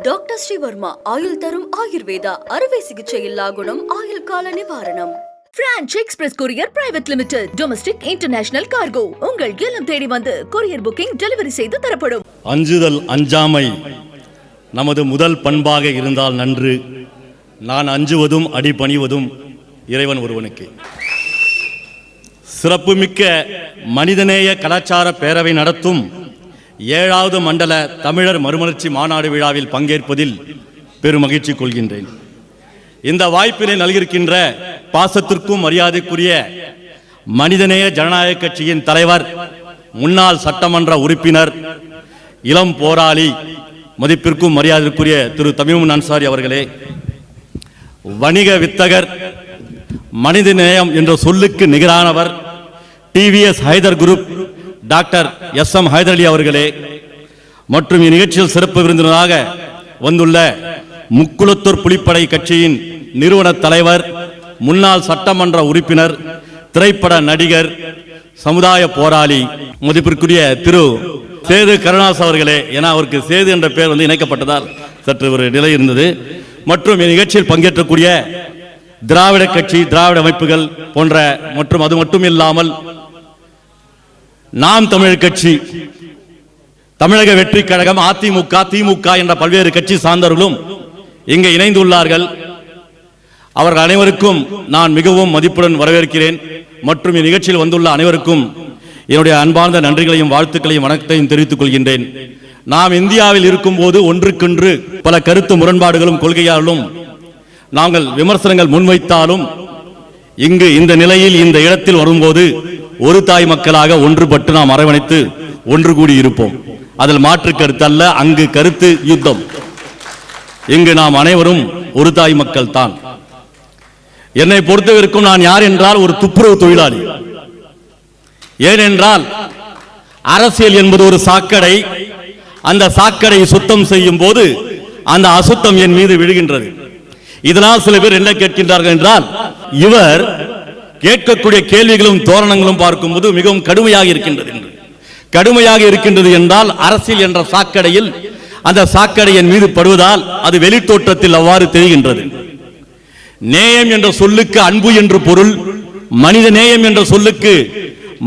Doctor Sreevarma ஆயுள் தரும் ஆயுர்வேதா அறுவை சிகிச்சை இல்லா குணம் ஆயுள் கால நிவாரணம். Branch express courier private limited domestic international cargo உங்கள் இல்லம் தேடி வந்து கொரியர் புக்கிங் டெலிவரி செய்து தரப்படும். அஞ்சுதல் அஞ்சாமை நமது முதல் பண்பாக இருந்தால் நன்று. நான் அஞ்சுவதும் அடிபணிவதும் இறைவன் ஒருவனுக்கு. சிறப்புமிக்க மனிதநேய கலாச்சார பேரவை நடத்தும் 7வது மண்டல தமிழர் மறுமலர்ச்சி மாநாடு விழாவில் பங்கேற்பதில் பெருமகிழ்ச்சி கொள்கின்றேன். இந்த வாய்ப்பினை நல்கியிருக்கின்ற பாசத்திற்கும் மரியாதைக்குரிய மனிதநேய ஜனநாயக கட்சியின் தலைவர், முன்னாள் சட்டமன்ற உறுப்பினர், இளம் போராளி, மதிப்பிற்கும் மரியாதைக்குரிய திரு தமீமுன் அன்சாரி அவர்களே, வணிக வித்தகர், மனிதநேயம் என்ற சொல்லுக்கு நிகரானவர், TVS Haidar group doctor S M. Haidar Ali அவர்களே, மற்றும் இந்நிகழ்ச்சியில் சிறப்பு விருந்தினராக வந்துள்ள முக்குளத்தூர் புலிப்படை கட்சியின் நிறுவன தலைவர், முன்னாள் சட்டமன்ற உறுப்பினர், திரைப்பட நடிகர், சமுதாய போராளி, மதிப்பிற்குரிய திரு சேது கருணாஸ் அவர்களே, ஏன்னா அவருக்கு சேது என்ற பெயர் இணைக்கப்பட்டதால் சற்று ஒரு நிலை இருந்தது, மற்றும் இந்நிகழ்ச்சியில் பங்கேற்றக்கூடிய திராவிட கட்சி, திராவிட அமைப்புகள் போன்ற மற்றும் அது மட்டும் இல்லாமல் நாம் தமிழர் கட்சி, தமிழக வெற்றி கழகம், அதிமுக, திமுக என்ற பல்வேறு கட்சி சார்ந்தவர்களும் இங்கே இணைந்துள்ளார்கள். அவர்கள் அனைவருக்கும் நான் மிகவும் மதிப்புடன் வரவேற்கிறேன். மற்றும் இந்நிகழ்ச்சியில் வந்துள்ள அனைவருக்கும் என்னுடைய அன்பார்ந்த நன்றிகளையும் வாழ்த்துக்களையும் வணக்கத்தையும் தெரிவித்துக் கொள்கின்றேன். நாம் இந்தியாவில் இருக்கும் போது ஒன்றுக்கொன்று பல கருத்து முரண்பாடுகளும் கொள்கையாலும் நாங்கள் விமர்சனங்கள் முன்வைத்தாலும் இங்கு இந்த நிலையில் இந்த இடத்தில் வரும்போது ஒரு தாய் மக்களாக ஒன்றுபட்டு நாம் அரவணைத்து ஒன்று கூடி இருப்போம். அதில் மாற்று கருத்து அல்ல, அங்கு கருத்து யுத்தம். இங்கு நாம் அனைவரும் ஒரு தாய் மக்கள் தான். என்னை பொறுத்தவரைக்கும் நான் யார் என்றால் ஒரு துப்புரவு தொழிலாளி. ஏனென்றால் அரசியல் என்பது ஒரு சாக்கடை. அந்த சாக்கடை சுத்தம் செய்யும் போது அந்த அசுத்தம் என் மீது விழுகின்றது. இதனால் சில பேர் என்ன கேட்கின்றார்கள் என்றால், இவர் கேட்கக்கூடிய கேள்விகளும் தோரணங்களும் பார்க்கும்போது மிகவும் கடுமையாக இருக்கின்றது என்று. கடுமையாக இருக்கின்றது என்றால் அரசியல் என்ற சாக்கடையில் அந்த சாக்கடை என் மீது படுவதால் அது வெளித்தோற்றத்தில் அவ்வாறு தெரிகின்றது. நேயம் என்ற சொல்லுக்கு அன்பு என்று பொருள். மனித நேயம் என்ற சொல்லுக்கு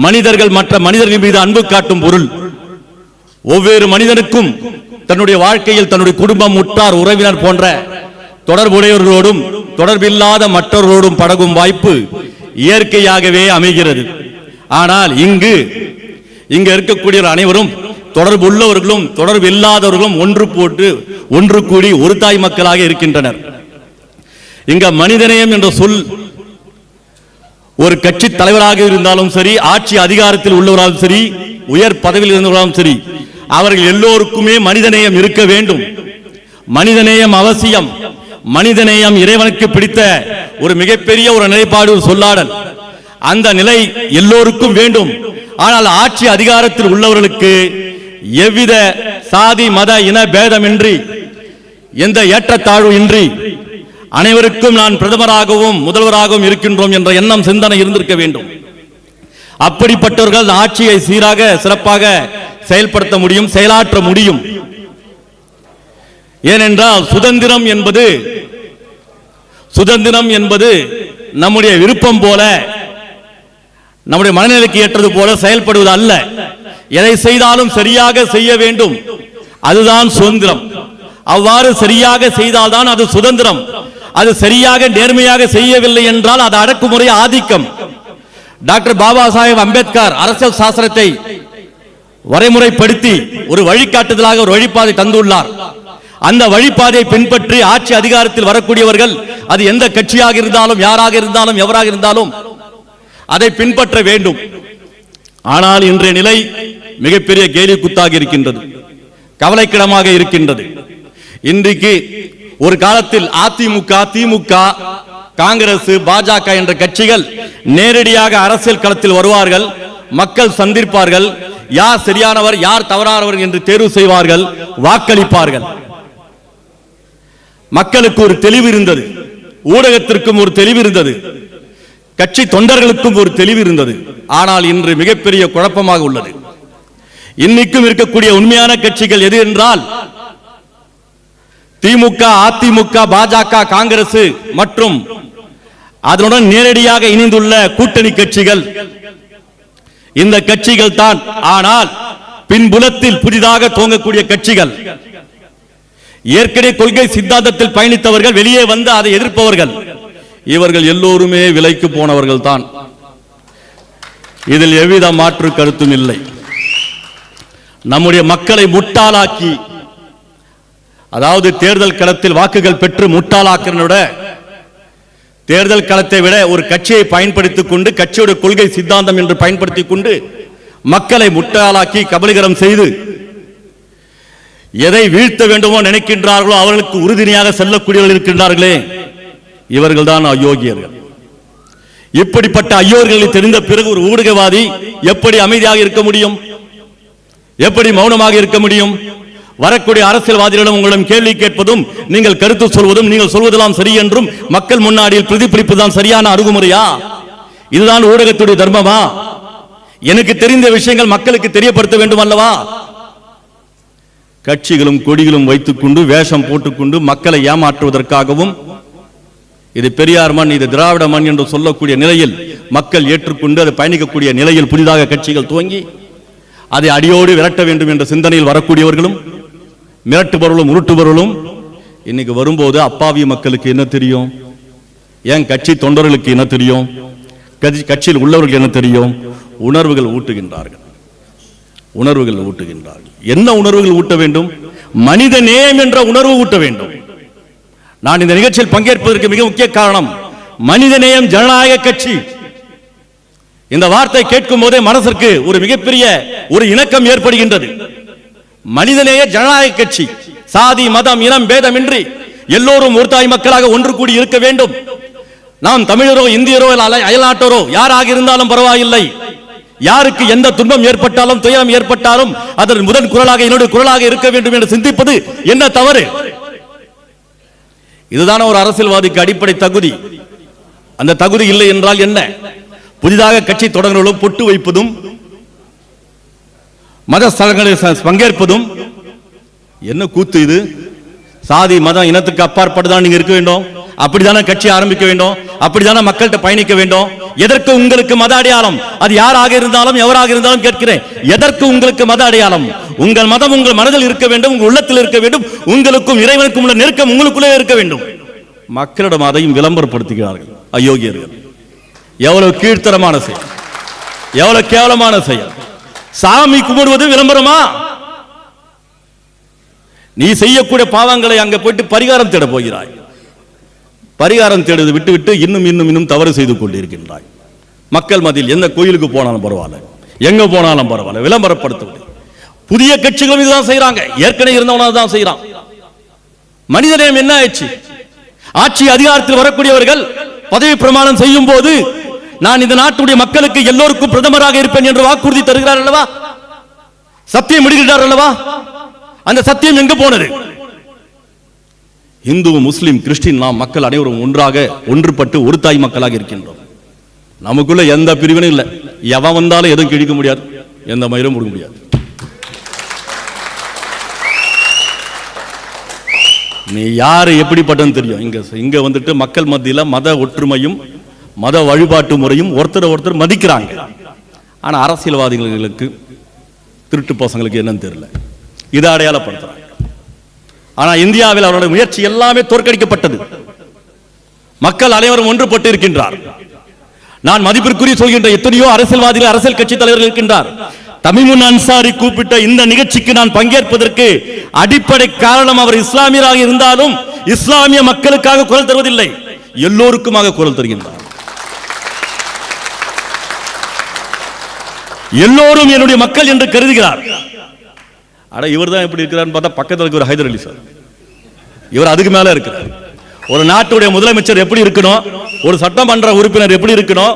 மனிதர்கள் மற்ற மனிதர்கள் மீது அன்பு காட்டும் பொருள். ஒவ்வொரு மனிதனுக்கும் தன்னுடைய வாழ்க்கையில் தன்னுடைய குடும்பம், உற்றார், உறவினர் போன்ற தொடர்புடையவர்களோடும் தொடர்பில்லாத மற்றவர்களோடும் பழகும் வாய்ப்பு இயற்கையாகவே அமைகிறது. ஆனால் இங்கு இருக்கக்கூடிய அனைவரும் தொடர்பு உள்ளவர்களும் தொடர்பு இல்லாதவர்களும் ஒன்று கூடி ஒரு தாய் மக்களாக இருக்கின்றனர். இங்க மனிதநேயம் என்ற சொல் ஒரு கட்சி தலைவராக இருந்தாலும் சரி, ஆட்சி அதிகாரத்தில் உள்ளவராலும் சரி, உயர் பதவியில் இருந்தவராலும் சரி, அவர்கள் எல்லோருக்குமே மனிதநேயம் இருக்க வேண்டும். மனிதநேயம் அவசியம். மனிதநேயம் இறைவனுக்கு பிடித்த ஒரு மிகப்பெரிய ஒரு நிலைப்பாடு, ஒரு சொல்லாடல். அந்த நிலை எல்லோருக்கும் வேண்டும். ஆனால் ஆட்சி அதிகாரத்தில் உள்ளவர்களுக்கு எவ்வித சாதி, மத, இன பேதமின்றி, எந்த ஏற்றத்தாழ்வு இன்றி அனைவருக்கும் நான் பிரதமராகவும் முதல்வராகவும் இருக்கின்றோம் என்ற எண்ணம், சிந்தனை இருந்திருக்க வேண்டும். அப்படிப்பட்டவர்கள் ஆட்சியை சீராக சிறப்பாக செயல்படுத்த முடியும், செயலாற்ற முடியும். ஏனென்றால் சுதந்திரம் என்பது நம்முடைய விருப்பம் போல, நம்முடைய மனநிலைக்கு ஏற்றது போல செயல்படுவது அல்ல. எதை செய்தாலும் சரியாக செய்ய வேண்டும், அதுதான் சுதந்திரம். அவ்வாறு சரியாக செய்தால்தான் அது சுதந்திரம். அது சரியாக நேர்மையாக செய்யவில்லை என்றால் அது அடக்குமுறை, ஆதிக்கம். டாக்டர் பாபா சாஹேப் அம்பேத்கர் அரசியல் சாசனத்தை வரைமுறைப்படுத்தி ஒரு வழிகாட்டுதலாக ஒரு வழிபாதை தந்துள்ளார். அந்த வழிபாதையை பின்பற்றி ஆட்சி அதிகாரத்தில் வரக்கூடியவர்கள், அது எந்த கட்சியாக இருந்தாலும், யாராக இருந்தாலும், எவராக இருந்தாலும் அதை பின்பற்ற வேண்டும். ஆனால் இன்றைய நிலை மிகப்பெரிய கேலி குத்தாக இருக்கின்றது, கவலைக்கிடமாக இருக்கின்றது. இன்றைக்கு ஒரு காலத்தில் அதிமுக, திமுக, காங்கிரஸ், பாஜக என்ற கட்சிகள் நேரடியாக அரசியல் களத்தில் வருவார்கள், மக்கள் சந்திப்பார்கள், யார் சரியானவர் யார் தவறானவர் என்று தேர்வு செய்வார்கள், வாக்களிப்பார்கள். மக்களுக்கு ஒரு தெளிவு இருந்தது, ஊடகத்திற்கும் ஒரு தெளிவு இருந்தது, கட்சி தொண்டர்களுக்கும் ஒரு தெளிவு இருந்தது. ஆனால் இன்று மிகப்பெரிய குழப்பமாக உள்ளது. இன்னைக்கும் இருக்கக்கூடிய உண்மையான கட்சிகள் எது என்றால் திமுக, அதிமுக, பாஜக, காங்கிரஸ் மற்றும் அதனுடன் நேரடியாக இணைந்துள்ள கூட்டணி கட்சிகள், இந்த கட்சிகள் தான். ஆனால் பின்புலத்தில் புதிதாக துவங்கக்கூடிய கட்சிகள், ஏற்கனவே கொள்கை சித்தாந்தத்தில் பயணித்தவர்கள், வெளியே வந்து அதை எதிர்ப்பவர்கள், இவர்கள் எல்லோருமே விலைக்கு போனவர்கள் தான். இதில் எவ்வித மாற்று கருத்தும் இல்லை. நம்முடைய மக்களை முட்டாளாக்கி, அதாவது தேர்தல் களத்தில் வாக்குகள் பெற்று முட்டாளாக்கிறத தேர்தல் களத்தை விட ஒரு கட்சியை பயன்படுத்திக் கொண்டு, கட்சியோட கொள்கை சித்தாந்தம் என்று பயன்படுத்திக் கொண்டு மக்களை முட்டாளாக்கி கபலீகரம் செய்து எதை வீழ்த்த வேண்டுமோ நினைக்கின்றார்களோ அவர்களுக்கு உறுதுணையாக செல்லக்கூடியவர்கள் இருக்கின்றார்களே, இவர்கள் தான் அயோக்கியர்கள். இப்படிப்பட்ட அயோக்கியர்களை தெரிந்த பிறகு ஒரு ஊடகவாதி எப்படி அமைதியாக இருக்க முடியும்? எப்படி மௌனமாக இருக்க முடியும்? வரக்கூடிய அரசியல்வாதிகளிடம் உங்களிடம் கேள்வி கேட்பதும், நீங்கள் கருத்து சொல்வதும், நீங்கள் சொல்வதெல்லாம் சரி என்றும் மக்கள் முன்னாடியில் பிரதிபலிப்பதுதான் சரியான அணுகுமுறையா? இதுதான் ஊடகத்துடைய தர்மமா? எனக்கு தெரிந்த விஷயங்கள் மக்களுக்கு தெரியப்படுத்த வேண்டும் அல்லவா? கட்சிகளும் கொடிகளும் வைத்துக் கொண்டு வேஷம் போட்டுக்கொண்டு மக்களை ஏமாற்றுவதற்காகவும், இது பெரியார் மண், இது திராவிட மண் என்று சொல்லக்கூடிய நிலையில் மக்கள் ஏற்றுக்கொண்டு அதை பயணிக்கக்கூடிய நிலையில் புதிதாக கட்சிகள் துவங்கி அதை அடியோடு விரட்ட வேண்டும் என்ற சிந்தனையில் வரக்கூடியவர்களும், மிரட்டுபவர்களும் உருட்டுபவர்களும் இன்னைக்கு வரும்போது அப்பாவி மக்களுக்கு என்ன தெரியும்? ஏன் கட்சி தொண்டர்களுக்கு என்ன தெரியும்? கட்சியில் உள்ளவர்களுக்கு என்ன தெரியும்? உணர்வுகள் ஊட்டுகின்றார்கள். உணர்வுகள் ஊட்டுகின்றார்கள். என்ன உணர்வுகள் ஊட்ட வேண்டும்? மனித நேயம் என்ற உணர்வு ஊட்ட வேண்டும். நான் இந்த நிகழ்ச்சியில் பங்கேற்பதற்கு மிக முக்கிய காரணம், மனித நேயம் ஜனநாயக கட்சி. இந்த வார்த்தை கேட்கும் போதே மனதிற்கு ஒரு மிகப்பெரிய ஒரு இணக்கம் ஏற்படுகின்றது. மனிதநேய ஜனநாயக கட்சி, சாதி மதம் இனம் பேதமின்றி எல்லோரும் ஒரு தாய் மக்களாக ஒன்று கூடி இருக்க வேண்டும். நாம் தமிழரோ இந்தியரோ அயல்நாட்டோரோ யாராக இருந்தாலும் பரவாயில்லை. யாருக்கு எந்த துன்பம் ஏற்பட்டாலும் துயரம் ஏற்பட்டாலும் அதன் முதல் குரலாக என்னுடைய குரலாக இருக்க வேண்டும் என்று சிந்திப்பது என்ன தவறு? இதுதான ஒரு அரசியல்வாதிக்கு அடிப்படை தகுதி. அந்த தகுதி இல்லை என்றால் என்ன? புதிதாக கட்சி தொடங்குவதும், பொட்டு வைப்பதும், மத ஸ்தலங்களில் பங்கேற்பதும் என்ன கூத்து இது? சாதி மதம் இனத்துக்கு அப்பாற்பட்டுதான் நீங்க இருக்க வேண்டும். அப்படித்தானே கட்சி ஆரம்பிக்க வேண்டும். அப்படித்தானே மக்கள்கிட்ட பயணிக்க வேண்டும். எதற்கு உங்களுக்கு மத அடையாளம்? அது யாராக இருந்தாலும் எவராக இருந்தாலும் கேட்கிறேன், எதற்கு உங்களுக்கு மத அடையாளம்? உங்கள் மதம் உங்கள் மனதில் இருக்க வேண்டும், உங்கள் உள்ளத்தில் இருக்க வேண்டும். உங்களுக்கும் இறைவனுக்கும் உள்ள நெருக்கம் உங்களுக்குள்ளே இருக்க வேண்டும். மக்களிடம் அதையும் விளம்பரப்படுத்துகிறார்கள் அயோக்கியர்கள். எவ்வளவு கீழ்த்தரமான செயல், எவ்வளவு கேவலமான செயல். சாமி கும்பிடுவது விளம்பரமா? நீ செய்யக்கூடிய பாவங்களை அங்க போயிட்டு பரிகாரம் தேட போகிறாய். பரிகாரம் தேடுவது விட்டு இன்னும் இன்னும் இன்னும் தவறு செய்து கொண்டிருக்கின்றாய். மக்கள் மத்தியில் எந்த கோயிலுக்கு போனாலும் பரவாயில்ல, எங்க போனாலும் பரவாயில்ல, விளம்பரப்படுத்துவது. புதிய கட்சிகளும் இதுதான் செய்யறாங்க, ஏற்கனவே இருந்தவனால தான் செய்யறான். மனிதநேயம் என்ன ஆயிடுச்சு? ஆட்சி அதிகாரத்தில் வரக்கூடியவர்கள் பதவி பிரமாணம் செய்யும் போது, நான் இந்த நாட்டுடைய மக்களுக்கு எல்லோருக்கும் பிரதமராக இருப்பேன் என்று வாக்குறுதி தருகிறார் அல்லவா? சத்தியம் விடுகிறார் அல்லவா? அந்த சத்தியம் எங்க போனது? இந்து, முஸ்லிம், கிறிஸ்டின் நாம் மக்கள் அனைவரும் ஒன்றாக ஒன்றுபட்டு ஒரு தாய் மக்களாக இருக்கின்றோம். நமக்குள்ள எந்த பிரிவினும் இல்லை. எவன் வந்தாலும் எதுவும் கிழிக்க முடியாது, எந்த மயிரும் முடிக்க முடியாது. நீ யாரு எப்படிப்பட்டன்னு தெரியும். இங்க வந்துட்டு மக்கள் மத்தியில மத ஒற்றுமையும் மத வழிபாட்டு முறையும் ஒருத்தர் மதிக்கிறாங்க. ஆனா அரசியல்வாதிகளுக்கு, திருட்டு பசங்களுக்கு என்னன்னு தெரியல, இதை அடையாளப்படுத்துறாங்க. ஆனா இந்தியாவில் அவருடைய முயற்சி எல்லாமே தோற்கடிக்கப்பட்டது. மக்கள் அனைவரும் ஒன்றுபட்டு இருக்கின்றார். நான் மதிப்பிற்குரிய சொல்கின்ற எத்தனையோ அரசியல்வாதிகள், அரசியல் கட்சி தலைவர்கள் இருக்கின்றார். தமிமுன் அன்சாரி கூப்பிட்ட இந்த நிகழ்ச்சிக்கு நான் பங்கேற்பதற்கு அடிப்படை காரணம், அவர் இஸ்லாமியராக இருந்தாலும் இஸ்லாமிய மக்களுக்காக குரல் தருவதில்லை, எல்லோருக்குமாக குரல் தருகின்றார். எல்லோரும் என்னுடைய மக்கள் என்று கருதுகிறார். அட இவர் தான் எப்படி இருக்கிறார் பார்த்தா பக்கத்தில் இருக்கிற ஹைதர் அலி சார், இவர் அதுக்கு மேல இருக்கிறார். ஒரு நாட்டுடைய முதலமைச்சர் எப்படி இருக்கணும், ஒரு சட்டமன்ற உறுப்பினர் எப்படி இருக்கணும்,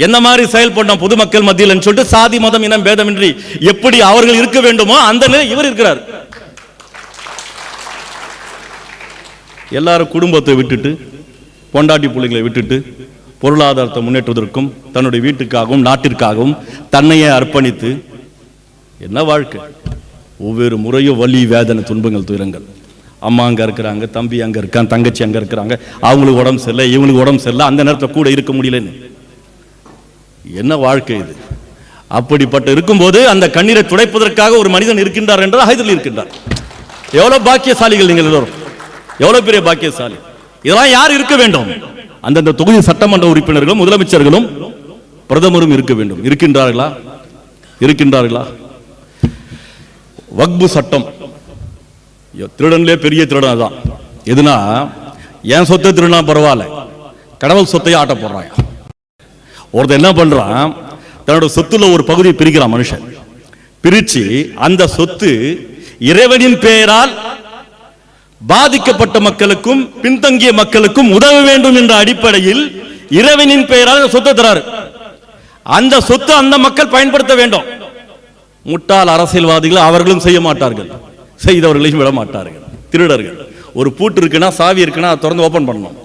என்ன மாதிரி செயல்படணும் பொதுமக்கள் மத்தியில் சொல்லிட்டு சாதி மதம் இனம் பேதமின்றி எப்படி அவர்கள் இருக்க வேண்டுமோ அந்த நிலை இவர் இருக்கிறார். எல்லாரும் குடும்பத்தை விட்டுட்டு, பொண்டாட்டி பிள்ளைகளை விட்டுட்டு, பொருளாதாரத்தை முன்னேற்றுவதற்கும் தன்னுடைய வீட்டுக்காகவும் நாட்டிற்காகவும் தன்னையே அர்ப்பணித்து, என்ன வாழ்க்கை! ஒவ்வொரு முறையும் வலி, வேதனை, துன்பங்கள், துயரங்கள். அம்மா அங்கே இருக்கிறாங்க, தம்பி அங்கே இருக்கான், தங்கச்சி அங்கே இருக்கிறாங்க, அவங்களுக்கு உடம்பு சரியில்லை, இவங்களுக்கு உடம்பு சரியில்லை, அந்த நேரத்தில் கூட இருக்க முடியலன்னு. என்ன வாழ்க்கை இது? அப்படிப்பட்ட இருக்கும்போது அந்த கண்ணீரை துடைப்பதற்காக ஒரு மனிதன் இருக்கின்றார் என்றால் ஹைதரில் இருக்கின்றார். எவ்வளவு பாக்கியசாலிகள் நீங்கள் எல்லோரும், எவ்வளவு பெரிய பாக்கியசாலி. இதெல்லாம் யார் இருக்க வேண்டும்? அந்தந்த தொகுதி சட்டமன்ற உறுப்பினர்களும் முதலமைச்சர்களும் பிரதமரும் இருக்க வேண்டும். இருக்கின்றார்களா? இருக்கின்றார்களா? வக்பு சட்டம் திருடன்லே பெரிய திருடன் தான். எதுனா என் சொத்தை திருடனா பரவாயில்ல, கடவுள் சொத்தையே ஆட்ட போடுறாங்க. ஒருத்தர் என்ன பண்றான், தன்னோட சொத்துல ஒரு பகுதியை பிரிக்கிறான். மனுஷன் பிரிச்சு அந்த சொத்து இறைவனின் பெயரால் பாதிக்கப்பட்ட மக்களுக்கும் பின்தங்கிய மக்களுக்கும் உதவ வேண்டும் என்ற அடிப்படையில் இறைவனின் பெயரால் சொத்தை தராரு. அந்த சொத்து அந்த மக்கள் பயன்படுத்த வேண்டும். முட்டாள் அரசியல்வாதிகள் அவர்களும் செய்ய மாட்டார்கள், செய்தவர்களையும் விட மாட்டார்கள். திருடர்கள் ஒரு பூட்டு இருக்குன்னா, சாவி இருக்குன்னா அதை திறந்து ஓபன் பண்ணணும்.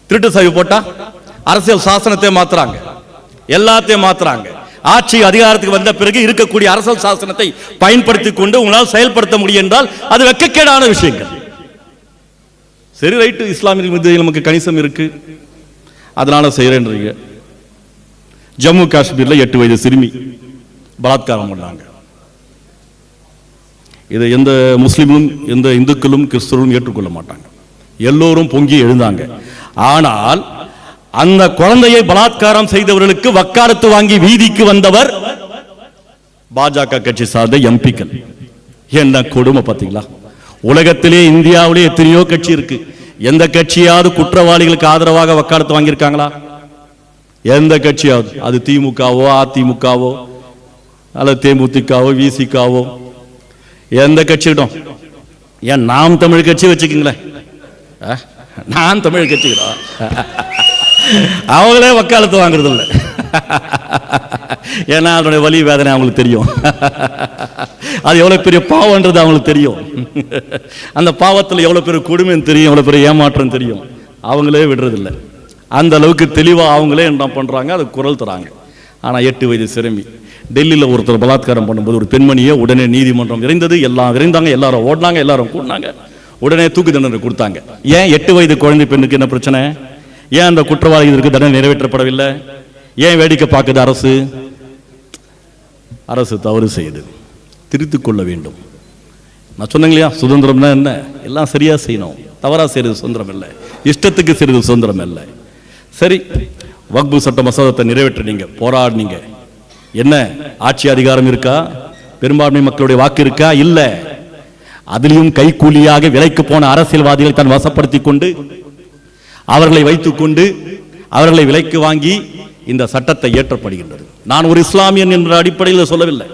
திருட்டு சாவி போட்டா அரசியல் சாசனத்தை மாத்துறாங்க, எல்லாத்தையும் மாத்துறாங்க. ஆட்சி அதிகாரத்துக்கு வந்த பிறகு இருக்கக்கூடிய அரசியல் சாசனத்தை பயன்படுத்திக் கொண்டு உங்களால் செயல்படுத்த முடியும் என்றால் அது வெட்கக்கேடான விஷயங்கள். சரி, ரைட்டு, இஸ்லாமிய மீது நமக்கு கணிசம் இருக்கு, அதனால செய்யறேன்றீங்க. ஜம்மு காஷ்மீர்ல 8 வயது சிறுமி பலாத்காரம் பண்ணாங்க. இதை எந்த முஸ்லிமும் எந்த இந்துக்களும் கிறிஸ்தவர்களும் ஏற்றுக்கொள்ள மாட்டாங்க. எல்லோரும் பொங்கி எழுந்தாங்க. ஆனால் அந்த குழந்தையை பலாத்காரம் செய்தவர்களுக்கு வக்காலத்து வாங்கி வீதிக்கு வந்தவர் பாஜக கட்சி சார்ந்த எம்பிக்கள். என்ன கொடுமை பார்த்தீங்களா? உலகத்திலே இந்தியாவிலே எத்தனையோ கட்சி இருக்கு. எந்த கட்சியாவது குற்றவாளிகளுக்கு ஆதரவாக வக்காலத்து வாங்கியிருக்காங்களா? எந்த கட்சியாவது? அது திமுகவோ அதிமுகவோ அல்லது தேமுதிகவோ விசிகாவோ எந்த கட்சியிடம்? ஏன் நாம் தமிழ் கட்சி வச்சுக்கீங்களேன், நான் தமிழ் கட்சிக்கிறோம், அவங்களே வக்காலத்து வாங்குறது இல்லை. ஏன்னா அதனுடைய வலி வேதனை அவங்களுக்கு தெரியும். அது எவ்வளவு பெரிய பாவம்ன்றது அவங்களுக்கு தெரியும். அந்த பாவத்தில் எவ்வளவு பெரிய கொடுமைன்னு தெரியும், எவ்வளவு பெரிய ஏமாற்றம் தெரியும். அவங்களே விடுறதில்லை. அந்த அளவுக்கு தெளிவாக அவங்களே என்ன பண்றாங்க, அது குரல் தராங்க. ஆனால் 8 வயது சிறுமி டெல்லியில் ஒருத்தர் பலாத்காரம் பண்ணும்போது ஒரு பெண்மணியை உடனே நீதிமன்றம் விரைந்தது. எல்லாம் விரைந்தாங்க, எல்லாரும் ஓடினாங்க, எல்லாரும் கூடினாங்க, உடனே தூக்கு தண்டனை கொடுத்தாங்க. ஏன் 8 வயது குழந்தை பெண்ணுக்கு என்ன பிரச்சனை? ஏன் அந்த குற்றவாளிகளுக்கு தண்டனை நிறைவேற்றப்படவில்லை? ஏன் வேடிக்கை பார்க்குது அரசு? அரசு தவறு செய்யுது, திருத்திக் கொள்ள வேண்டும். நான் சொன்னேங்க இல்லையா, சுதந்திரம்னா என்ன? எல்லாம் சரியா செய்யணும், தவறா செய்யறது சுதந்திரம் இல்லை, இஷ்டத்துக்கு செய்யறது சுதந்திரம் இல்லை. சரி, வக்பு சட்ட மசோதத்தை நிறைவேற்றினீங்க, போராடினீங்க. என்ன ஆட்சி அதிகாரம் இருக்கா? பெரும்பான்மை மக்களுடைய வாக்கு இருக்கா? இல்ல. அதிலும் கைக்கூலியாக விலைக்கு போன அரசியல்வாதிகளை தான் வசப்படுத்தி கொண்டு அவர்களை வைத்துக் கொண்டு அவர்களை விலைக்கு வாங்கி இந்த சட்டத்தை இயற்றப்படுகின்றது. நான் ஒரு இஸ்லாமியன் என்ற அடிப்படையில் சொல்லவில்லை.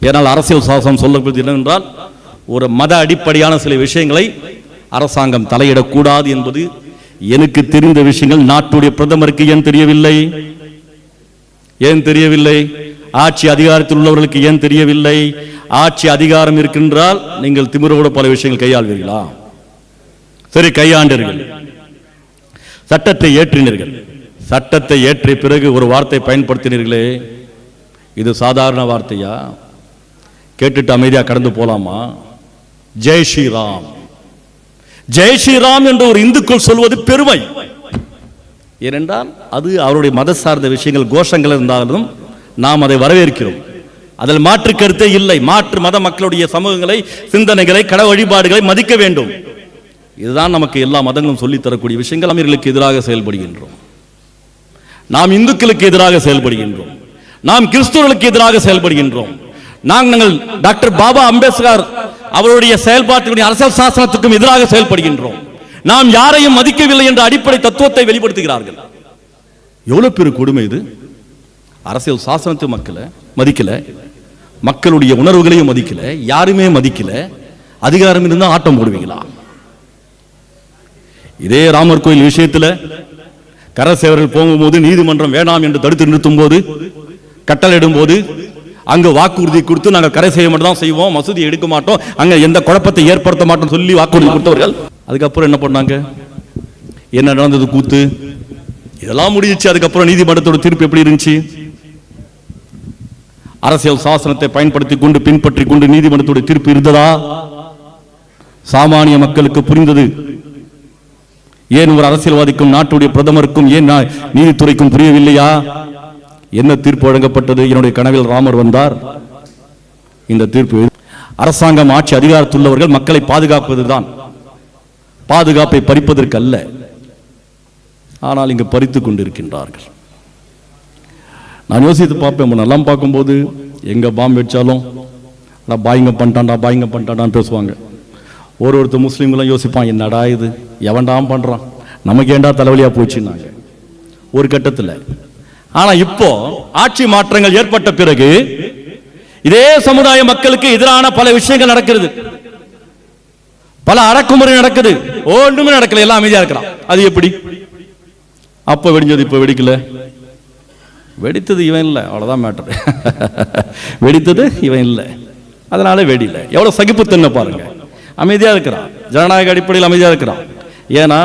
ஏனால் அரசியல் சாசனம் சொல்லப்படுவது என்னவென்றால், ஒரு மத அடிப்படையான சில விஷயங்களை அரசாங்கம் தலையிடக்கூடாது என்பது எனக்கு தெரிந்த விஷயங்கள். நாட்டுடைய பிரதமருக்கு ஏன் தெரியவில்லை? ஏன் தெரியவில்லை? ஆட்சி அதிகாரத்தில் உள்ளவர்களுக்கு ஏன் தெரியவில்லை? ஆட்சி அதிகாரம் இருக்கின்றால் நீங்கள் திமிரோடு பல விஷயங்கள் கையாள்வீர்களா? சரி, கையாண்டீர்கள், சட்டத்தை ஏற்றினீர்கள். சட்டத்தை ஏற்றிய பிறகு ஒரு வார்த்தை பயன்படுத்தினீர்களே, இது சாதாரண வார்த்தையா? கேட்டுட்டு அமைதியா கடந்து போலாமா? ஜெய் ஸ்ரீராம், ஜெய் ஸ்ரீராம் என்று ஒரு இந்துக்கள் சொல்வது பெருமை. ஏனென்றால் அது அவருடைய மத சார்ந்த விஷயங்கள், கோஷங்கள் இருந்தாலும் நாம் அதை வரவேற்கிறோம். அதில் மாற்று கருத்தே இல்லை. மாற்று மத மக்களுடைய சமூகங்களை, சிந்தனைகளை, கடை வழிபாடுகளை மதிக்க வேண்டும். இதுதான் நமக்கு எல்லா மதங்களும் சொல்லித் தரக்கூடிய விஷயங்கள். அமீர்களுக்கு எதிராக செயல்படுகின்றோம், நாம் இந்துக்களுக்கு எதிராக செயல்படுகின்றோம், நாம் கிறிஸ்தவர்களுக்கு எதிராக செயல்படுகின்றோம். நாங்கள் டாக்டர் பாபா அம்பேத்கர் அவருடைய செயல்பாட்டுடைய அரசியல் சாசனத்துக்கும் எதிராக செயல்படுகின்றோம். நாம் யாரையும் மதிக்கவில்லை என்ற அடிப்படை தத்துவத்தை வெளிப்படுத்துகிறார்கள். எவ்வளவு பெரிய கொடுமை இது! அரசியல் சாசனத்தை மக்களை மதிக்கல, மக்களுடைய உணர்வுகளையும் மதிக்கல, யாருமே மதிக்கல. அதிகாரம் இருந்தால் ஆட்டம் போடுவீங்களா? இதே ராமர் கோயில் விஷயத்தில் கரசேவர்கள் போகும்போது நீதிமன்றம் வேண்டாம் என்று தடுத்து நிறுத்தும் போது, கட்டளையிடும் போது அங்கு வாக்குறுதி கொடுத்து நாங்கள் கரை செய்ய மட்டும் தான் செய்வோம், மசூதி எடுக்க மாட்டோம், அங்க எந்த குழப்பத்தை ஏற்படுத்த மாட்டோம் சொல்லி வாக்குறுதி கொடுத்தவர்கள் அதுக்கப்புறம் என்ன பண்ணாங்க? என்ன நடந்தது? கூத்து இதெல்லாம் முடிஞ்சிச்சு. அதுக்கப்புறம் நீதிமன்றத்தோட தீர்ப்பு எப்படி இருந்துச்சு? அரசியல் சாசனத்தை பயன்படுத்தி கொண்டு பின்பற்றி கொண்டு நீதிமன்றத்தோட தீர்ப்பு இருந்ததா? சாமானிய மக்களுக்கு புரிந்தது. ஏன் ஒரு அரசியல்வாதிக்கும் நாட்டுடைய பிரதமருக்கும் ஏன் நீதித்துறைக்கும் புரியவில்லையா? என்ன தீர்ப்பு வழங்கப்பட்டது? என்னுடைய கனவில் ராமர் வந்தார். இந்த தீர்ப்பு அரசாங்கம் ஆட்சி அதிகாரத்துள்ளவர்கள் மக்களை பாதுகாப்பதுதான், பாதுகாப்பை பறிப்பதற்கு அல்ல. ஆனால் இங்கு பறித்துக் கொண்டிருக்கின்றார்கள். நான் யோசித்து பார்ப்பேன், நல்லா பார்க்கும்போது எங்க பாம்பு வச்சாலும் பாய்ங்க பண்ணிட்டான்டான்னு பேசுவாங்க. ஒருத்தர் முஸ்லீம்களும் யோசிப்பான், என்னடா இது எவன்டாம் பண்றான், நமக்கு ஏண்டா தலைவலியா போச்சுன்னாங்க ஒரு கட்டத்தில். ஆனா இப்போ ஆட்சி மாற்றங்கள் ஏற்பட்ட பிறகு இதே சமுதாய மக்களுக்கு எதிரான பல விஷயங்கள் நடக்கிறது, பல அடக்குமுறை நடக்குது. ஒன்றுமே நடக்கல, எல்லாம் அமைதியா இருக்கிறான். அது எப்படி? அப்ப வெடிஞ்சது இப்ப வெடிக்கல. வெடித்தது இவன் இல்லை, அவ்வளவுதான் மேட்டர். வெடித்தது இவன் இல்லை, அதனால வெடியில. எவ்வளவு சகிப்புத்தன்மை பாருங்க. அமைதியா இருக்கிறான், ஜனநாயக அடிப்படையில் அமைதியா இருக்கிறான். ஏன்னா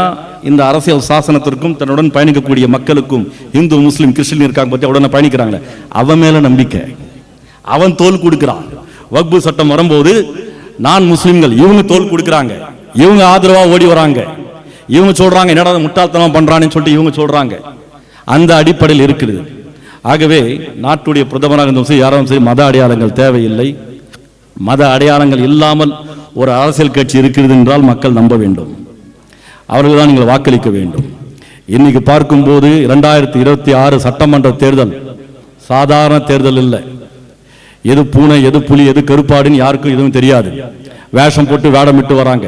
இந்த அரசியல் சாசனத்திற்கும் தன்னுடன் பயணிக்கக்கூடிய மக்களுக்கும், இந்து முஸ்லீம் கிறிஸ்டின் இருக்காங்க பத்தி உடனே பயணிக்கிறாங்களே, அவன் மேல நம்பிக்கை, அவன் தோல் கொடுக்கிறான். வக்பு சட்டம் வரும்போது நான் முஸ்லிம்கள் இவங்க தோல் கொடுக்கிறாங்க, இவங்க ஆதரவா ஓடி வராங்க, இவங்க சொல்றாங்க என்னடா முட்டாள்தனம் பண்றான்னு சொல்லிட்டு இவங்க சொல்றாங்க. அந்த அடிப்படையில் இருக்குது. ஆகவே நாட்டுடைய பிரதமராக இருந்தும் சரி, யாரும் சரி, மத அடையாளங்கள் தேவையில்லை. மத அடையாளங்கள் இல்லாமல் ஒரு அரசியல் கட்சி இருக்கிறது என்றால் மக்கள் நம்ப வேண்டும், அவர்கள் தான் நீங்கள் வாக்களிக்க வேண்டும். இன்னைக்கு பார்க்கும்போது 2026 சட்டமன்ற தேர்தல் சாதாரண தேர்தல் இல்லை. எது பூனை, எது புலி, எது கருப்பாடுன்னு யாருக்கும் எதுவும் தெரியாது. வேஷம் போட்டு வேடமிட்டு வராங்க.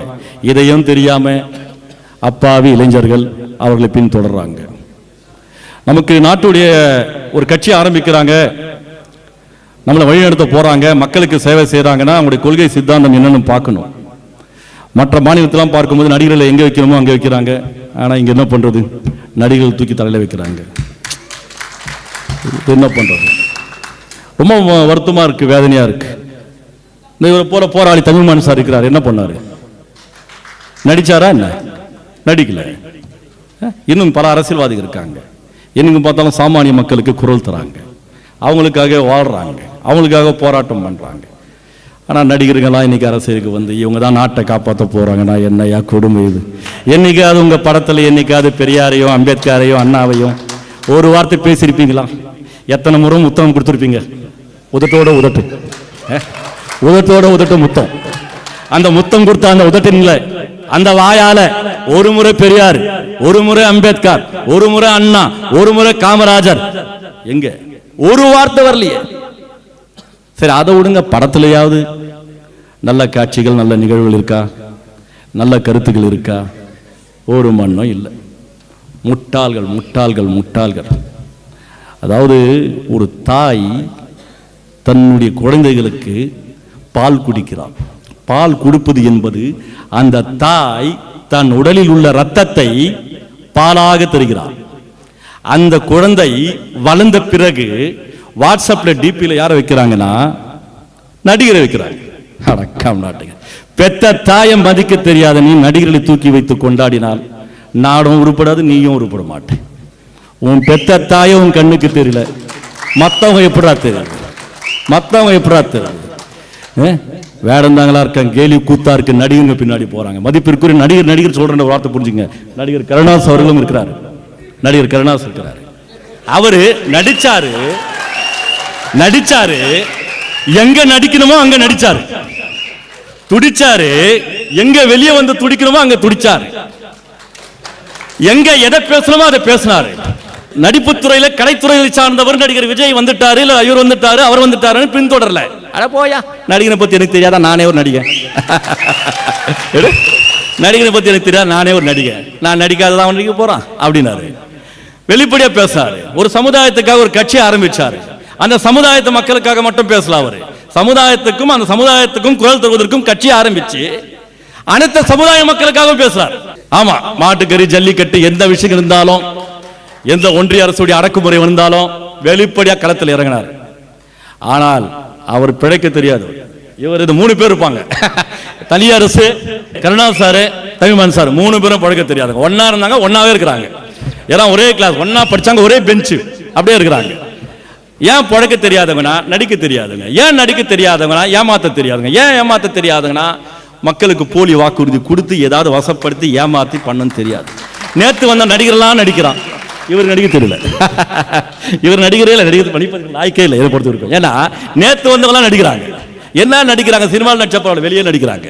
இதையும் தெரியாம அப்பாவி இளைஞர்கள் அவர்களை பின்தொடர்றாங்க. நமக்கு நாட்டுடைய ஒரு கட்சி ஆரம்பிக்கிறாங்க, நம்மளை வழிநடத்த போறாங்க, மக்களுக்கு சேவை செய்யறாங்கன்னா அவங்களுடைய கொள்கை சித்தாந்தம் என்னன்னு பார்க்கணும். மற்ற மாநிலத்திலாம் பார்க்கும்போது நடிகர்களை எங்க வைக்கணுமோ அங்க வைக்கிறாங்க. ஆனா இங்க என்ன பண்றது? நடிகர்கள் தூக்கி தலையில வைக்கிறாங்க. என்ன பண்றது? ரொம்ப வருத்தமா இருக்கு, வேதனையா இருக்கு. இவரை போல போராளி தமிழ்மான் சார் இருக்கிறார், என்ன பண்ணாரு? நடிச்சாரா? என்ன நடிக்கல. இன்னும் பல அரசியல்வாதிகள் இருக்காங்க, என்னங்க பார்த்தாலும் சாமானிய மக்களுக்கு குரல் தராங்க, அவங்களுக்காக வாழ்றாங்க, அவங்களுக்காக போராட்டம் பண்றாங்க. ஆனா நடிகர்கள்லாம் இன்னைக்கு அரசியலுக்கு வந்து இவங்க தான் நாட்டை காப்பாற்ற போறாங்கன்னா என்னையா கொடுமை இது? என்னைக்காவது உங்க படத்துல என்னைக்காவது பெரியாரையும் அம்பேத்கரையும் அண்ணாவையும் ஒரு வார்த்தை பேசியிருப்பீங்களா? எத்தனை முறை முத்தம் கொடுத்துருப்பீங்க? உதட்டோட உதட்டு, உதட்டோட உதட்டு முத்தம். அந்த முத்தம் கொடுத்த அந்த உதட்டின் இல்லை, அந்த வாயால ஒரு முறை பெரியார், ஒரு முறை அம்பேத்கர், ஒரு முறை அண்ணா, ஒரு முறை காமராஜர், எங்க ஒரு வார்த்தை வரலையே. சரி அதை விடுங்க, படத்திலேயாவது நல்ல காட்சிகள், நல்ல நிகழ்வுகள் இருக்கா? நல்ல கருத்துக்கள் இருக்கா? ஒரு மண்ணும் இல்லை. முட்டாள்கள் முட்டாள்கள் முட்டாள்கள். அதாவது ஒரு தாய் தன்னுடைய குழந்தைகளுக்கு பால் குடிக்கிறார். பால் கொடுப்பது என்பது அந்த தாய் தன் உடலில் உள்ள இரத்தத்தை பாலாக தருகிறார். அந்த குழந்தை வளர்ந்த பிறகு வாட்ஸ்அப்ல டிபியில யாரை வைக்கிறாங்கன்னா நடிகரை வைக்கிறாங்க. அடக்கம் நாட்டுங்க. பெத்த தாயை மதிக்க தெரியாத நீ நடிகர்களை தூக்கி வைத்து கொண்டாடினால் நாடும் உருப்படாது, நீயும் உருப்பட மாட்டேன். உன் பெத்த தாயை உன் கண்ணுக்கு தெரியல, மத்தவங்க எப்படா தெரியாது? மத்தவங்க எப்படா தெரியாது? வேடந்தாங்களா இருக்காங்க, கேலி கூத்தா இருக்கு, நடிகங்க பின்னாடி போறாங்க. மதிப்பிற்குரிய நடிகர், நடிகர் சொல்ற வார்த்தை புரிஞ்சுங்க. நடிகர் கருணாஸ் அவர்களும் இருக்கிறார், நடிகர் கருணாஸ் இருக்கிறார். அவரு நடிச்சாரு, எங்க நடிக்கணுமோ அங்க நடிச்சாரு, துடிச்சாரு, எங்க வெளியே வந்து துடிக்கணுமோ அங்க துடிச்சாரு, எங்க எதை பேசணுமோ அதை பேசினாரு. நடிப்பு துறையில கலைத்துறையை சார்ந்தவர் நடிகர் விஜய் வந்துட்டாரு, இல்ல இவர் வந்துட்டாரு, அவர் வந்துட்டாரு, பின்தொடரல. அட போயா, நடிகனை பத்தி எனக்கு தெரியாதா? நானே ஒரு நடிகன். நடிகனை பத்தி எனக்கு தெரியாது, நானே ஒரு நடிகன். நான் நடிக்காததான் நடிக்க போறான் அப்படின்னாரு. வெளிப்படையா பேசாரு. ஒரு சமுதாயத்துக்காக ஒரு கட்சி ஆரம்பிச்சாரு. அந்த சமுதாயத்து மக்களுக்காக மட்டும் பேசலாம். அவரு சமுதாயத்துக்கும் அந்த சமுதாயத்துக்கும் குரல் தருவதற்கும் கட்சி ஆரம்பிச்சு அனைத்து சமுதாய மக்களுக்காக பேசுறார். ஆமா, மாட்டுக்கறி, ஜல்லிக்கட்டு, எந்த விஷயம் இருந்தாலும், எந்த ஒன்றிய அரசுடைய அடக்குமுறை வந்தாலும் வெளிப்படையா களத்தில் இறங்கினார். ஆனால் அவர் பிழைக்க தெரியாது. இவர் இது 3 பேர் இருப்பாங்க, தனியரசு, கருணாஸ் சாரு, தமிழ்மான் சார், 3 பேரும் பழக்க தெரியாது. ஒன்னா இருந்தாங்க, ஒன்னாவே இருக்கிறாங்க. எல்லாம் ஒரே கிளாஸ், ஒன்னா படிச்சாங்க, ஒரே பெஞ்சு, அப்படியே இருக்கிறாங்க. ஏன் பழக்க தெரியாதவங்கன்னா நடிக்க தெரியாதுங்க. ஏன் நடிக்க தெரியாதவங்கன்னா ஏமாத்த தெரியாதுங்க. ஏன் ஏமாத்த தெரியாதுங்கன்னா மக்களுக்கு போலி வாக்குறுதி கொடுத்து ஏதாவது வசப்படுத்தி ஏமாத்தி பண்ணன்னு தெரியாது. நேற்று வந்த நடிகர்லாம் நடிக்கிறான், இவர் நடிக்க தெரியல. இவர் நடிகரே இல்லை, நடிகர் படிப்பதற்கு லாய்க்கே இல்லை இதை பொறுத்த வரைக்கும். ஏன்னா நேற்று வந்தவங்களாம் நடிக்கிறாங்க. என்ன நடிக்கிறாங்க? சினிமாவில் நடிச்சப்போ வெளியே நடிக்கிறாங்க.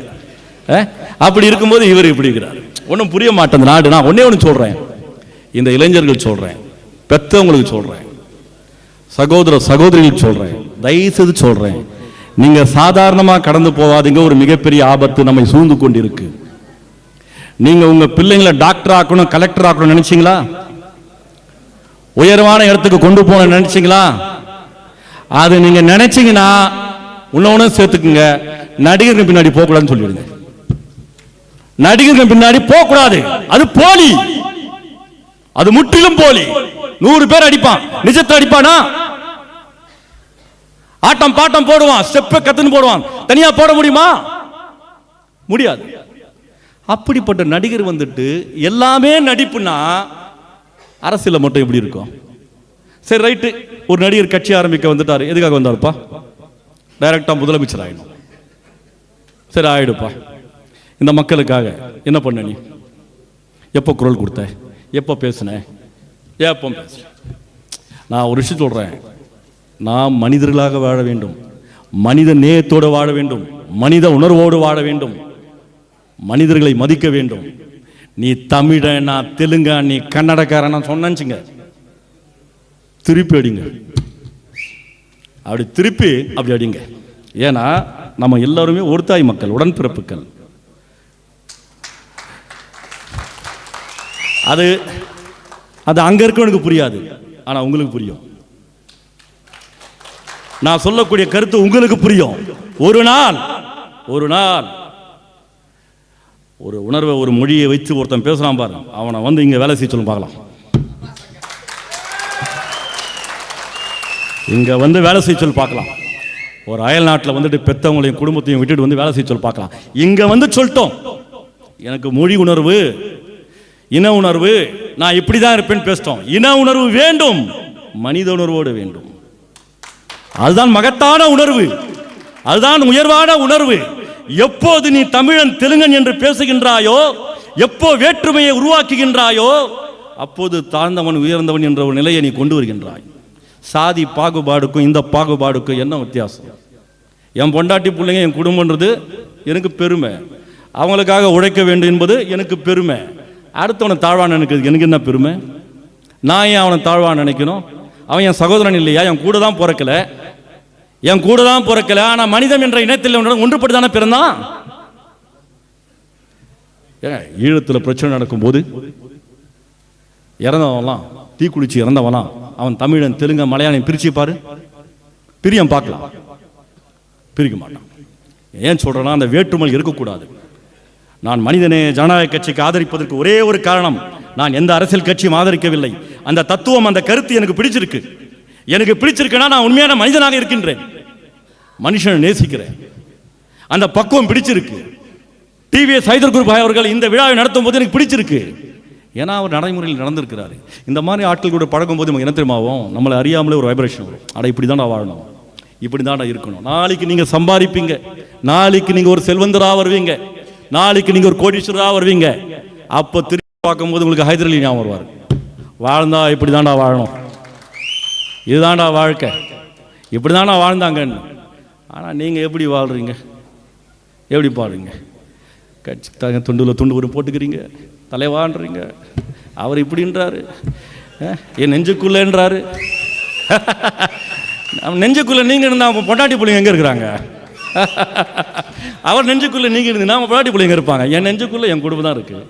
அப்படி இருக்கும்போது இவர் இப்படி இருக்கிறார். ஒன்றும் புரிய மாட்டேன் நாடு. நான் ஒன்னே ஒன்று சொல்றேன், இந்த இளைஞர்கள் சொல்றேன், பெற்றவங்களுக்கு சொல்றேன், சகோதர சகோதரிகளுக்கு சொல்றேன், தயவுசெய்து சொல்றேன், நீங்க சாதாரணமா கடந்து போவாதீங்க. ஒரு மிகப்பெரிய ஆபத்து நம்மை சூழ்ந்து கொண்டிருக்கு. நீங்க உங்க பிள்ளைங்களை டாக்டர் ஆக்கணும், கலெக்டர் ஆக்கணும் நினைச்சீங்களா? உயர்வான இடத்துக்கு கொண்டு போன நினைச்சீங்களா? அது நீங்க நினைச்சீங்கன்னா இன்னொன்னு சேர்த்துக்குங்க, நடிகர்கள் பின்னாடி போக கூடாதுன்னு சொல்லிடுங்க. நடிகர்கள் பின்னாடி போக கூடாது, அது போலி, அது முற்றிலும் போலி. 100 பேர் அடிப்பான், நிஜத்தை அடிப்பானா? ஆட்டம் பாட்டம் போடுவான், ஸ்டெப்பை கத்துன்னு போடுவான், தனியா போட முடியுமா? முடியாது. அப்படிப்பட்ட நடிகர் வந்துட்டு எல்லாமே நடிப்புனா அரசியல் மட்டும் எப்படி இருக்கும்? சரி ரைட்டு, ஒரு நடிகர் கட்சி ஆரம்பிக்க வந்துட்டாரு, எதுக்காக வந்தாருப்பா? டைரக்டா முதலமைச்சர் ஆயிடும். சரி ஆயிடுப்பா. இந்த மக்களுக்காக என்ன பண்ண? நீ எப்போ குரல் கொடுத்த? எப்போ பேசுன? எப்போ பேச? நான் ஒரு விஷயம் சொல்றேன், நாம் மனிதர்களாக வாழ வேண்டும், மனித நேயத்தோடு வாழ வேண்டும், மனித உணர்வோடு வாழ வேண்டும், மனிதர்களை மதிக்க வேண்டும். நீ தமிழன், நான் தெலுங்கா, நீ கன்னடக்காரன் நான் சொன்னேன்னுச்சுங்க, திருப்பி அடிங்க. அப்படி திருப்பி அப்படி அடிங்க. ஏன்னா நம்ம எல்லாருமே ஒரு தாய் மக்கள், உடன்பிறப்புகள். அது அது அங்க இருக்கவனுக்கு புரியாது, ஆனா உங்களுக்கு புரியும். நான் சொல்லக்கூடிய கருத்து உங்களுக்கு புரியும். ஒரு நாள் ஒரு உணர்வை, ஒரு மொழியை வைத்து ஒருத்தன் பேசுறான் பாரு, அவனை வந்து இங்க வேலை செய்ய சொல்லும் பார்க்கலாம். இங்க வந்து வேலை செய்ய சொல்லி பார்க்கலாம். ஒரு அயல் நாட்டில் வந்துட்டு பெத்தவங்களையும் குடும்பத்தையும் விட்டுட்டு வந்து வேலை செய்ய சொல்லி பார்க்கலாம். இங்க வந்து சொல்லிட்டோம், எனக்கு மொழி உணர்வு, இன உணர்வு, நான் இப்படிதான் இருப்பேன்னு பேசிட்டோம். இன உணர்வு வேண்டும், மனித உணர்வோடு வேண்டும். அதுதான் மகத்தான உணர்வு, அதுதான் உயர்வான உணர்வு. எப்போது நீ தமிழன் தெலுங்கன் என்று பேசுகின்றாயோ, எப்போ வேற்றுமையை உருவாக்குகின்றாயோ, அப்போது தாழ்ந்தவன் உயர்ந்தவன் என்ற ஒரு நிலையை நீ கொண்டு வருகின்றாய். சாதி பாகுபாடுக்கும் இந்த பாகுபாடுக்கும் என்ன வித்தியாசம்? என் பொண்டாட்டி பிள்ளைங்க என் குடும்பம்ன்றது எனக்கு பெருமை, அவங்களுக்காக உழைக்க வேண்டும் என்பது எனக்கு பெருமை. அடுத்தவனை தாழ்வான நினைக்கிறது எனக்கு என்ன பெருமை? நான் ஏன் அவனை தாழ்வான நினைக்கணும்? அவன் என் சகோதரன் இல்லையா? என் கூட தான் பிறக்கல, ஆனா மனிதம் என்ற இனத்தில் ஒன்றுபட்டு தானே பிறந்தான். ஈழத்தில் பிரச்சனை நடக்கும் போது இறந்தவன்லாம், தீக்குளிச்சு இறந்தவன்லாம், அவன் தமிழன் தெலுங்கு மலையாளம் பிரிச்சு பாரு, பிரியம் பார்க்கலாம், பிரிக்க மாட்டான். ஏன் சொல்றேன்னா, அந்த வேற்றுமை இருக்கக்கூடாது. நான் மனிதனே ஜனநாயக கட்சிக்கு ஆதரிப்பதற்கு ஒரே ஒரு காரணம், நான் எந்த அரசியல் கட்சியும் ஆதரிக்கவில்லை. அந்த தத்துவம், அந்த கருத்து எனக்கு பிடிச்சிருக்கு. எனக்கு பிடிச்சிருக்குன்னா நான் உண்மையான மனிதனாக இருக்கின்றேன், மனுஷனை நேசிக்கிறேன். அந்த பக்குவம் பிடிச்சிருக்கு. டிவிஎஸ் ஹைதர் குரூப் அவர்கள் இந்த விழாவை நடத்தும் போது எனக்கு பிடிச்சிருக்கு. ஏன்னா அவர் நடைமுறையில் நடந்திருக்கிறாரு. இந்த மாதிரி ஆட்கள் கூட பழகும் போது நமக்கு என்ன தெரியுமாவும், நம்மளை அறியாமலே ஒரு வைப்ரேஷன் வரும். அட இப்படி தான் வாழணும், இப்படி தான் இருக்கணும். நாளைக்கு நீங்க சம்பாதிப்பீங்க, நாளைக்கு நீங்க ஒரு செல்வந்தரா வருவீங்க, நாளைக்கு நீங்க ஒரு கோடீஸ்வரா வருவீங்க. அப்போ திரும்பி பார்க்கும்போது உங்களுக்கு ஹைதர் அலி ஞாபகம் வருவார். வாழ்ந்தா இப்படி தாண்டா வாழணும், இதுதான்டா வாழ்க்கை, இப்படி தாண்டா வாழ்ந்தாங்கன்னு. ஆனால் நீங்கள் எப்படி வாழ்கிறீங்க, எப்படி பாருங்க? கட்சி துண்டு ஒரு போட்டுக்கிறீங்க, தலைவான்றீங்க. அவர் இப்படின்றாரு, என் நெஞ்சுக்குள்ளேன்றாரு. நெஞ்சுக்குள்ளே நீங்கள் இருந்தால் அவங்க பொண்டாட்டி பிள்ளைங்க எங்கே இருக்கிறாங்க? அவர் நெஞ்சுக்குள்ளே நீங்கள் இருந்தீங்கன்னா அவங்க பொண்டாட்டி பிள்ளைங்க இருப்பாங்க. என் நெஞ்சுக்குள்ளே என் குடும்பம் தான் இருக்குது.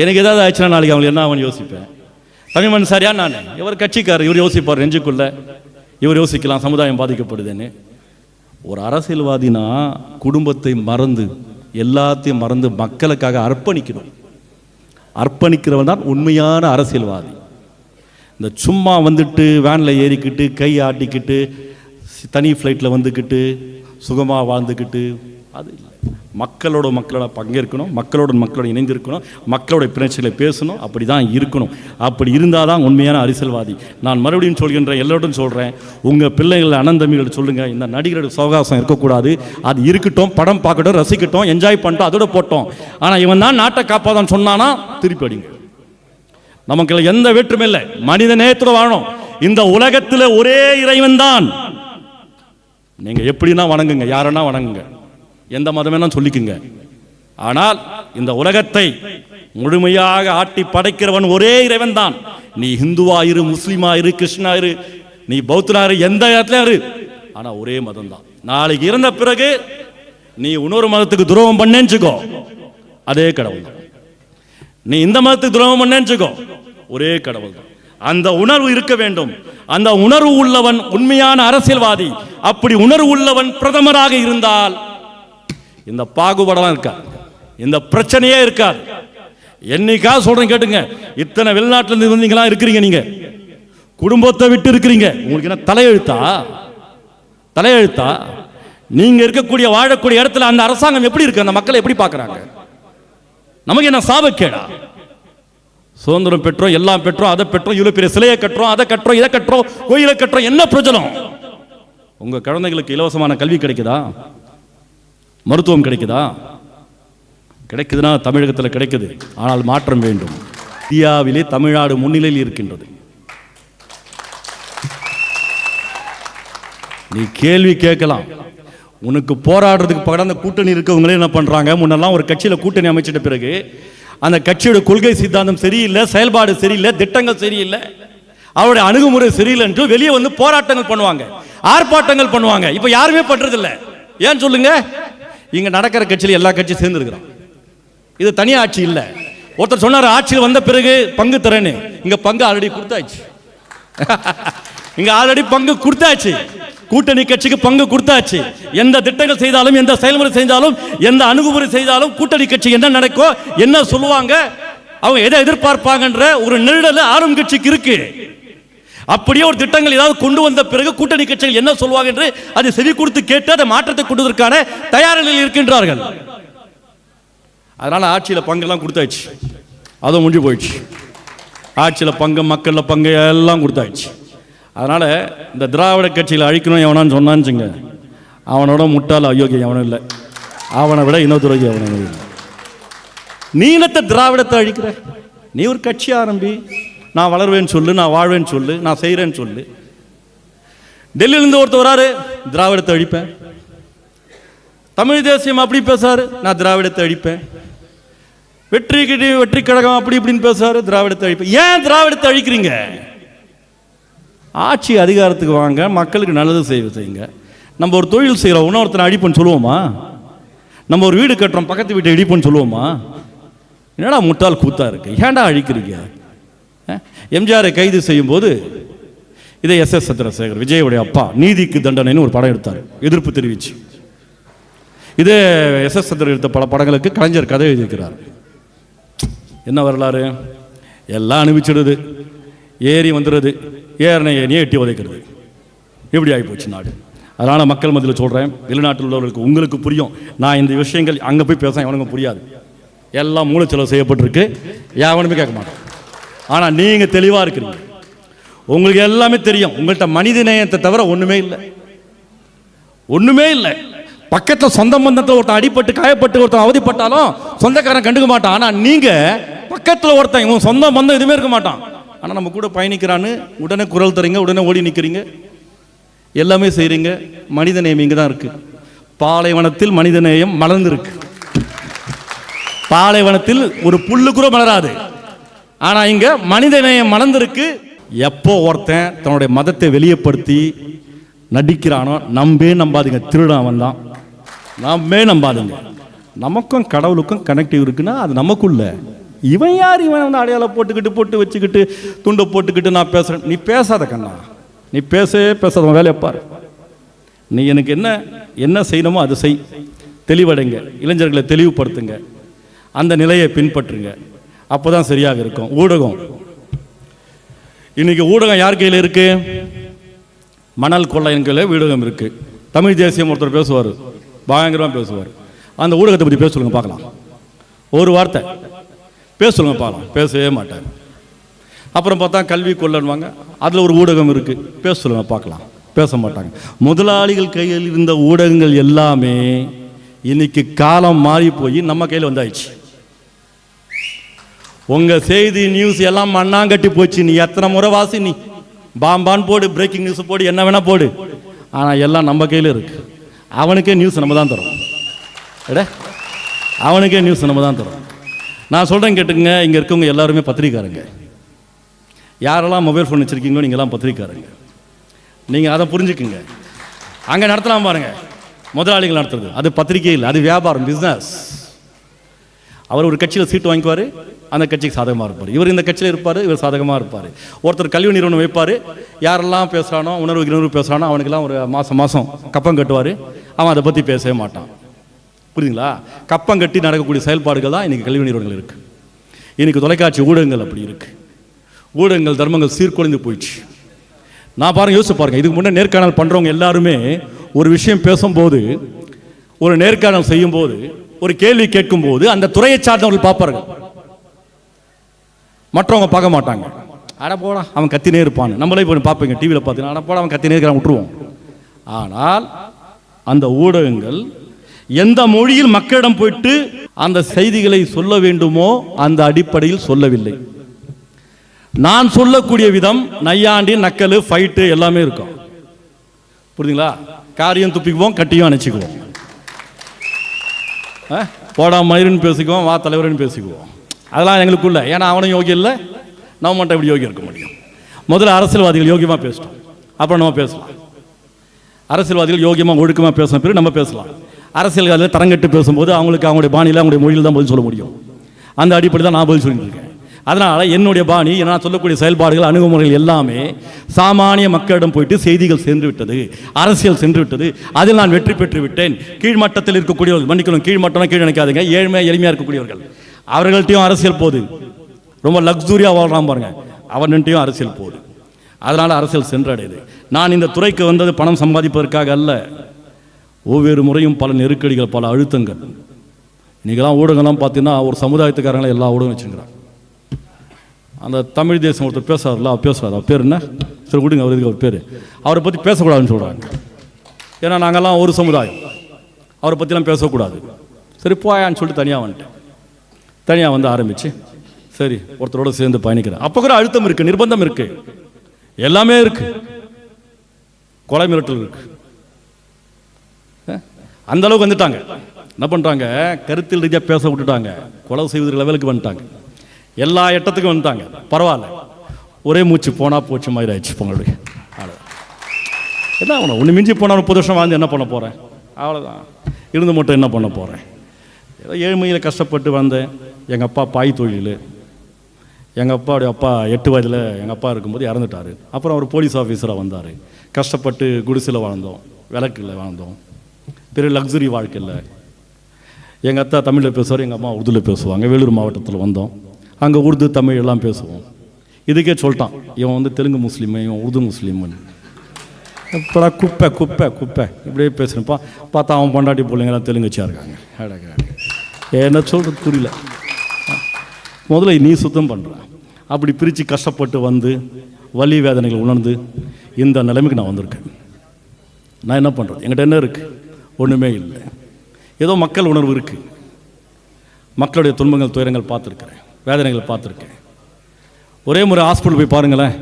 எனக்கு ஏதாவது ஆச்சுன்னா நாளைக்கு அவங்களுக்கு என்ன அவன் யோசிப்பேன். தமிழ்மண் சரியா? நான் இவர் கட்சிக்காரர், இவர் யோசிப்பார் நெஞ்சுக்குள்ள, இவர் யோசிக்கலாம் சமுதாயம் பாதிக்கப்படுதுன்னு. ஒரு அரசியல்வாதினா குடும்பத்தை மறந்து, எல்லாத்தையும் மறந்து மக்களுக்காக அர்ப்பணிக்கணும். அர்ப்பணிக்கிறவன் தான் உண்மையான அரசியல்வாதி. இந்த சும்மா வந்துட்டு வேனில் ஏறிக்கிட்டு கை ஆட்டிக்கிட்டு தனி ஃப்ளைட்டில் வந்துக்கிட்டு சுகமாக வாழ்ந்துக்கிட்டு அது இல்லை. மக்களோட பங்கேற்கணும், மக்களோட இணைந்திருக்கணும், மக்களோட பிரச்சனைகளை பேசணும். அப்படி தான் இருக்கணும். அப்படி இருந்தால் தான் உண்மையான அரசியல்வாதி. நான் மறுபடியும் சொல்கின்றேன், எல்லோரும் சொல்கிறேன், உங்கள் பிள்ளைகள் அனந்தமிகள் சொல்லுங்கள், இந்த நடிகரோட சவகாசம் இருக்கக்கூடாது. அது இருக்கட்டும், படம் பார்க்கட்டும், ரசிக்கட்டும், என்ஜாய் பண்ணிட்டோம், அதோட போட்டோம். ஆனால் இவன் தான் நாட்டை காப்பாதான் சொன்னானா திருப்பி அடிங்க. நமக்கு எந்த வேற்றுமே இல்லை, மனித நேயத்தோடு வாழணும். இந்த உலகத்தில் ஒரே இறைவன் தான். நீங்க எப்படின்னா வணங்குங்க, யாரன்னா வணங்குங்க, எந்த மதம் சொல்லிக்குங்க. ஆனால் இந்த உலகத்தை முழுமையாக ஆட்டி படைக்கிறவன் ஒரே இறைவன் தான். நீ இந்துவா இரு, முஸ்லீமா இரு, கிருஷ்ணா இரு, நீ பௌத்தனா இரு, எந்த இடத்துல இரு, ஆனா ஒரே மதம் தான். நாளைக்கு இறந்த பிறகு நீ இன்னொரு மதத்துக்கு துரோகம் பண்ணேன்னுக்கோ, அதே கடவுள் தான். நீ இந்த மதத்துக்கு துரோகம் பண்ணேன்னுக்கோ, ஒரே கடவுள் தான். அந்த உணர்வு இருக்க வேண்டும். அந்த உணர்வு உள்ளவன் உண்மையான அரசியல்வாதி. அப்படி உணர்வு உள்ளவன் பிரதமராக இருந்தால் இந்த பாகுபாடெல்லாம் இருக்காது, இந்த பிரச்சனையே இருக்காது. என்னைக்கா சொல்றேன் கேட்டுங்க, இத்தனை வெளிநாட்டில இருந்து வந்தீங்களா இருக்கிறீங்க, நீங்க குடும்பத்தை விட்டு இருக்கிறீங்க, உங்களுக்கு என்ன தலையெழுத்தா? நீங்க இருக்கக்கூடிய வாழக்கூடிய இடத்துல அந்த அரசாங்கம் எப்படி இருக்கு, அந்த மக்களை எப்படி பார்க்கறாங்க? நமக்கு என்ன சாபக்கேடா? சுதந்திரம் பெற்றோம், எல்லாம் பெற்றோம், அதை பெற்றோம், இவ்வளவு பெரிய சிலையை கட்டுறோம், அதை கட்டுறோம், இதை கட்டுறோம், கோயிலை கட்டுறோம், என்ன பிரயோஜனம்? உங்க குழந்தைகளுக்கு இலவசமான கல்வி கிடைக்குதா? மருத்துவம் கிடைக்குதா? கிடைக்குதுன்னா தமிழகத்தில் கிடைக்குது. ஆனால் மாற்றம் வேண்டும். இந்தியாவிலே தமிழ்நாடு முன்னிலையில் இருக்கின்றது. நீ கேள்வி கேட்கலாம், உனக்கு போராடுறதுக்கு பகட அந்த கூட்டணி இருக்கவங்களே என்ன பண்றாங்க? முன்னெல்லாம் ஒரு கட்சியில கூட்டணி அமைச்சிட்ட பிறகு அந்த கட்சியோட கொள்கை சித்தாந்தம் சரியில்லை, செயல்பாடு சரியில்லை, திட்டங்கள் சரியில்லை, அவருடைய அணுகுமுறை சரியில்லை என்று வெளியே வந்து போராட்டங்கள் பண்ணுவாங்க, ஆர்ப்பாட்டங்கள் பண்ணுவாங்க. இப்ப யாருமே பண்றது இல்லை. ஏன் சொல்லுங்க? இங்க நடக்கிற கட்சியில எல்லா கட்சியும் சேர்ந்து இருக்கிறோம். இது தனி ஆட்சி இல்ல. ஒருத்தர் சொன்னார் ஆட்சியில் வந்த பிறகு பங்கு தரேன்னு. இங்க பங்கு ஆல்ரெடி கொடுத்தாச்சு. இங்க ஆல்ரெடி பங்கு கொடுத்தாச்சு. கூட்டணி கட்சிக்கு பங்கு கொடுத்தாச்சு. எந்த திட்டங்கள் செய்தாலும், எந்த செயல்முறை செய்தாலும், எந்த அணுகுமுறை செய்தாலும் கூட்டணி கட்சி என்ன நடக்கும், என்ன சொல்லுவாங்க, அவங்க எதை எதிர்பார்ப்பாங்கன்ற ஒரு நெருடல் ஆளும் கட்சிக்கு இருக்கு. அப்படியே ஒரு திட்டங்கள் ஏதாவது கொண்டு வந்த பிறகு கூட்டணி கட்சிகள் என்ன சொல்வாங்க என்று அதை செவி கொடுத்து கேட்டு அதை மாற்றத்தை கொண்டுவதற்கான தயார் நிலையில் இருக்கின்றார்கள். அதனால ஆட்சியில பங்கெல்லாம் கொடுத்தாச்சு, அதுவும் முடிஞ்சு போயிடுச்சு. ஆட்சியில பங்கு, மக்கள்ல பங்கு எல்லாம் கொடுத்தாச்சு. அதனால இந்த திராவிட கட்சியில் அழிக்கணும் எவனான்னு சொன்னான்னு அவனோட முட்டாள் அயோக்கியம் எவனும் இல்லை. அவனை விட இன்னொருத்துறைக்கு அவனும் இல்லை. நீனத்தை திராவிடத்தை அழிக்கிற, நீ ஒரு கட்சி ஆரம்பி, நான் வளர்வேன்னு சொல்லு, நான் வாழ்வேன்னு சொல்லு, நான் செய்கிறேன்னு சொல்லு. டெல்லியிலிருந்து ஒருத்தர் வராரு, திராவிடத்தை அழிப்பேன். தமிழ் தேசியம் அப்படி பேசாரு, நான் திராவிடத்தை அழிப்பேன். வெற்றி கழகம் அப்படி இப்படின்னு பேசாரு, திராவிடத்தை அழிப்பேன். ஏன் திராவிடத்தை அழிக்கிறீங்க? ஆட்சி அதிகாரத்துக்கு வாங்க, மக்களுக்கு நல்லது செய்யுங்க. நம்ம ஒரு தொழில் செய்கிறோம், இன்னொருத்தனை அழிப்போன்னு சொல்லுவோமா? நம்ம ஒரு வீடு கட்டுறோம், பக்கத்து வீட்டை இடிப்போன்னு சொல்லுவோமா? என்னடா முட்டாள் கூத்தா இருக்கு, ஏன்டா அழிக்கிறீங்க? எம்ஜிஆரை கைது செய்யும் போது இதை எஸ்.எஸ். சந்திரசேகர், விஜயோடைய அப்பா, நீதிக்கு தண்டனைன்னு ஒரு படம் எடுத்தார், எதிர்ப்பு தெரிவிச்சு. இதே எஸ்.எஸ். சந்திரசேகர் எடுத்த பல படங்களுக்கு கலைஞர் கதை எழுதியிருக்கிறார். என்ன வரலாறு? எல்லாம் அனுபவிச்சிடுது, ஏறி வந்துடுது, ஏறினையே எட்டி உதைக்கிறது, இப்படி ஆகிப்போச்சு நாடு. அதனால் மக்கள் மத்தியில் சொல்கிறேன், வெளிநாட்டில் உள்ளவர்களுக்கு உங்களுக்கு புரியும். நான் இந்த விஷயங்கள் அங்கே போய் பேச எவனுக்கு புரியாது. எல்லாம் மூலச்செலவு செய்யப்பட்டிருக்கு, எவனுமே கேட்க மாட்டோம். ஆனால் நீங்கள் தெளிவாக இருக்கிறீங்க, உங்களுக்கு எல்லாமே தெரியும். உங்கள்கிட்ட மனித நேயத்தை தவிர ஒன்றுமே இல்லை, ஒன்றுமே இல்லை. பக்கத்தில் சொந்த பந்தத்தில் ஒருத்தன் அடிப்பட்டு காயப்பட்டு ஒருத்தன் அவதிப்பட்டாலும் சொந்தக்காரன் கண்டுக்க மாட்டான். ஆனால் நீங்கள் பக்கத்தில் ஒருத்தன் இவன் சொந்த பந்தம் எதுவுமே இருக்க மாட்டான், ஆனால் நம்ம கூட பயணிக்கிறான்னு உடனே குரல் தரீங்க, உடனே ஓடி நிற்கிறீங்க, எல்லாமே செய்கிறீங்க. மனித நேயம் இங்கே தான் இருக்குது. பாலைவனத்தில் மனித நேயம் மலர்ந்துருக்கு. பாலைவனத்தில் ஒரு புல்லு கூட மலராது, ஆனால் இங்கே மனித நேயம் மலர்ந்திருக்கு. எப்போ ஒருத்தன் தன்னுடைய மதத்தை வெளியப்படுத்தி நடிக்கிறானோ நம்பாதீங்க, திருடன் அவன் தான். நம்பாதீங்க. நமக்கும் கடவுளுக்கும் கனெக்டிவ் இருக்குன்னா அது நமக்குள்ள. இவன் யார்? இவன் வந்து அடையாளம் போட்டு வச்சுக்கிட்டு துண்டை போட்டுக்கிட்டு நான் பேசுறேன். நீ பேசாத கண்ணா, நீ பேசாத வேலையை பாரு. நீ எனக்கு என்ன செய்யணுமோ அதை செய். தெளிவடைங்க, இளைஞர்களை தெளிவுபடுத்துங்க, அந்த நிலையை பின்பற்றுங்க, அப்போதான் சரியாக இருக்கும். ஊடகம் இன்னைக்கு ஊடகம் யார் கையில் இருக்கு? மணல் கொள்ளையின் கையில் ஊடகம் இருக்கு. தமிழ் தேசியம் ஒருத்தர் பேசுவார், பயங்கரமாக பேசுவார். அந்த ஊடகத்தை பற்றி பேச சொல்லுங்க பார்க்கலாம். ஒரு வார்த்தை பேச சொல்லுங்க பார்க்கலாம். பேசவே மாட்டார். அப்புறம் பார்த்தா கல்வி கொள்ளன்வாங்க, அதில் ஒரு ஊடகம் இருக்குது, பேச சொல்லுங்க பார்க்கலாம். பேச மாட்டாங்க. முதலாளிகள் கையில் இருந்த ஊடகங்கள் எல்லாமே இன்னைக்கு காலம் மாறி போய் நம்ம கையில் வந்தாயிடுச்சு. உங்கள் செய்தி நியூஸ் எல்லாம் மண்ணாங்கட்டி போச்சு. நீ எத்தனை முறை வாசி, நீ பாம்பான் போடு, பிரேக்கிங் நியூஸ் போடு, என்ன வேணா போடு, ஆனால் எல்லாம் நம்ம கையில் இருக்கு. அவனுக்கே நியூஸ் நம்ம தான் தரோம். அவனுக்கே நியூஸ் நம்ம தான் தரோம். நான் சொல்கிறேன் கேட்டுங்க, இங்கே இருக்கவங்க எல்லாருமே பத்திரிக்காரங்க. யாரெல்லாம் மொபைல் ஃபோன் வச்சுருக்கீங்களோ நீங்கள்லாம் பத்திரிக்காரங்க. நீங்கள் அதை புரிஞ்சுக்குங்க. அங்கே நடத்தலாம் பாருங்க, முதலாளிகள் நடத்துறது அது பத்திரிகை இல்லை, அது வியாபாரம், பிஸ்னஸ். அவர் ஒரு கட்சியில் சீட்டு வாங்கிக்குவார், அந்த கட்சிக்கு சாதகமாக இருப்பார். இவர் இந்த கட்சியில் இருப்பார், இவர் சாதகமாக இருப்பார். ஒருத்தர் கல்வி நிறுவனம் வைப்பார், யாரெல்லாம் பேசுகிறானோ, உணர்வு பேசுகிறானோ அவனுக்கெல்லாம் ஒரு மாதம் கப்பம் கட்டுவார். அவன் அதை பற்றி பேசவே மாட்டான். புரியுதுங்களா? கப்பம் கட்டி நடக்கக்கூடிய செயல்பாடுகள் தான் இன்றைக்கி கல்வி நிறுவனங்கள் இருக்குது. இன்றைக்கி தொலைக்காட்சி ஊடகங்கள் அப்படி இருக்குது. ஊடகங்கள் தர்மங்கள் சீர்குலைந்து போயிடுச்சு. நான் பாருங்கள், யோசிச்சு பாருங்கள். இதுக்கு முன்னே நேர்காணல் பண்ணுறவங்க எல்லாருமே ஒரு விஷயம் பேசும்போது, ஒரு நேர்காணல் செய்யும்போது, ஒரு கேள்வி கேட்கும்போது அந்த துறையை சார்ந்தவர்கள் பார்ப்பார்கள், மற்றவங்க பார்க்க மாட்டாங்க. அட போடா அவன் கத்தினே இருப்பான். நம்மளே போய் பார்ப்பீங்க டிவியில் பார்த்தீங்கன்னா, அட போடா அவன் கத்தினே இருக்கிறான், விட்டுருவோம். ஆனால் அந்த ஊடகங்கள் எந்த மொழியில் மக்களிடம் போயிட்டு அந்த செய்திகளை சொல்ல வேண்டுமோ அந்த அடிப்படையில் சொல்லவில்லை. நான் சொல்லக்கூடிய விதம் நையாண்டி, நக்கல், ஃபைட்டு எல்லாமே இருக்கும். புரியுதுங்களா? காரியம் துப்பிக்குவோம், கட்டியும் அணைச்சிக்குவோம், போடா மயிர்னு பேசிக்குவோம், வா தலைவர்னு பேசிக்குவோம். அதெல்லாம் எங்களுக்குள்ள. ஏன்னா அவனும் யோகியம் இல்லை, நம்ம மட்டும் எப்படி யோகியம் இருக்க முடியும்? முதல்ல அரசியல்வாதிகள் யோகியமாக பேசிட்டோம், அப்புறம் நம்ம பேசலாம். அரசியல்வாதிகள் யோகியமாக ஒழுக்கமாக பேசின பிறகு நம்ம பேசலாம். அரசியல்வாதிகள் தரங்கட்டு பேசும்போது அவங்களுக்கு அவங்களுடைய பாணியில், அவங்களுடைய மொழியில் தான் பதில் சொல்ல முடியும். அந்த அடிப்படை தான் நான் பதில் சொல்லிட்டு இருக்கேன். அதனால் என்னுடைய பாணி, நான் சொல்லக்கூடிய செயல்பாடுகள், அணுகுமுறைகள் எல்லாமே சாமானிய மக்களிடம் போயிட்டு செய்திகள் சென்று விட்டது, அரசியல் சென்று விட்டது. அதில் நான் வெற்றி பெற்று விட்டேன். கீழ்மட்டத்தில் இருக்கக்கூடியவர்கள், மன்னிக்கணும், கீழ்மட்டம் கீழ் நினைக்காதீங்க, எளிமையாக இருக்கக்கூடியவர்கள், அவர்கள்ட்டையும் அரசியல் போகுது. ரொம்ப லக்ஸூரியாக வாழ்றான் பாருங்க, அவன்கிட்டையும் அரசியல் போகுது. அதனால் அரசியல் சென்றடையுது. நான் இந்த துறைக்கு வந்தது பணம் சம்பாதிப்பதற்காக அல்ல. ஒவ்வொரு முறையும் பல நெருக்கடிகள், பல அழுத்தங்கள். இன்றைக்கெல்லாம் ஊடகம்லாம் பார்த்தீங்கன்னா ஒரு சமுதாயத்துக்காரங்களை எல்லா ஊடகம் வச்சுக்கிறாங்க. அந்த தமிழ் தேசம் ஒருத்தர் பேசுறாருல, அவர் பேசுகிறார், அவர் பேர் என்ன? சரி விடுங்க, அவர் இதுக்கு அவர் பேர். அவரை பற்றி பேசக்கூடாதுன்னு சொல்கிறாங்க. ஏன்னா நாங்கள்லாம் ஒரு சமுதாயம், அவரை பற்றிலாம் பேசக்கூடாது. சரி போயான்னு சொல்லிட்டு தனியாக வந்துட்டேன். தனியாக வந்து ஆரம்பித்து சரி ஒருத்தரோட சேர்ந்து பயணிக்கிறேன். அப்போ கூட அழுத்தம் இருக்குது, நிர்பந்தம் இருக்குது, எல்லாமே இருக்குது, கொலை மிரட்டல் இருக்குது. அந்த அளவுக்கு வந்துட்டாங்க. என்ன பண்ணுறாங்க? கருத்தில் ரீதியாக பேச விட்டுட்டாங்க, கொலை செய்வதற்கு லெவலுக்கு வந்துட்டாங்க, எல்லா எட்டத்துக்கும் வந்துட்டாங்க. பரவாயில்ல, ஒரே மூச்சு போனால் போச்சு மாதிரி ஆயிடுச்சு. பொங்கலுடைய என்ன பண்ண ஒன்று மிஞ்சி போனால் 30 வருஷம் வாழ்ந்து என்ன பண்ண போகிறேன்? அவ்வளோதான். இருந்து மட்டும் என்ன பண்ண போகிறேன்? ஏதோ ஏழ்மையில் கஷ்டப்பட்டு வந்தேன். எங்கள் அப்பா பாய் தொழில். எங்கள் அப்பாவுடைய அப்பா 8 வயதில் எங்கள் அப்பா இருக்கும்போது இறந்துட்டார். அப்புறம் அவர் போலீஸ் ஆஃபீஸராக வந்தார். கஷ்டப்பட்டு குடிசையில் வாழ்ந்தோம், விளக்கில் வாழ்ந்தோம், பெரிய லக்ஸுரி வாழ்க்கை இல்லை. எங்கள் அத்தா தமிழில் பேசுவார், எங்கள் அம்மா உருதுவில் பேசுவாங்க. வேலூர் மாவட்டத்தில் வந்தோம், அங்கே உருது தமிழ் எல்லாம் பேசுவோம். இதுக்கே சொல்லிட்டான், இவன் வந்து தெலுங்கு முஸ்லீமு, இவன் உருது முஸ்லீமுன்னு. இப்போ குப்பை குப்பை குப்பை இப்படியே பேசுகிறப்பா. பார்த்தா அவன் பொண்டாட்டி பிள்ளைங்களாம் தெலுங்குச்சியாக இருக்காங்க. என்ன சொல்கிறது புரியல. முதல்ல நீ சுத்தம் பண்ணுற. அப்படி பிரித்து கஷ்டப்பட்டு வந்து வலி வேதனைகள் உணர்ந்து இந்த நிலைமைக்கு நான் வந்திருக்கேன். நான் என்ன பண்ணுறது? என்கிட்ட என்ன இருக்குது? ஒன்றுமே இல்லை. ஏதோ மக்கள் உணர்வு இருக்குது. மக்களுடைய துன்பங்கள், துயரங்கள் பார்த்துருக்கிறேன், வேதனைகள் பார்த்துருக்கேன். ஒரே முறை ஹாஸ்பிட்டல் போய் பாருங்களேன்.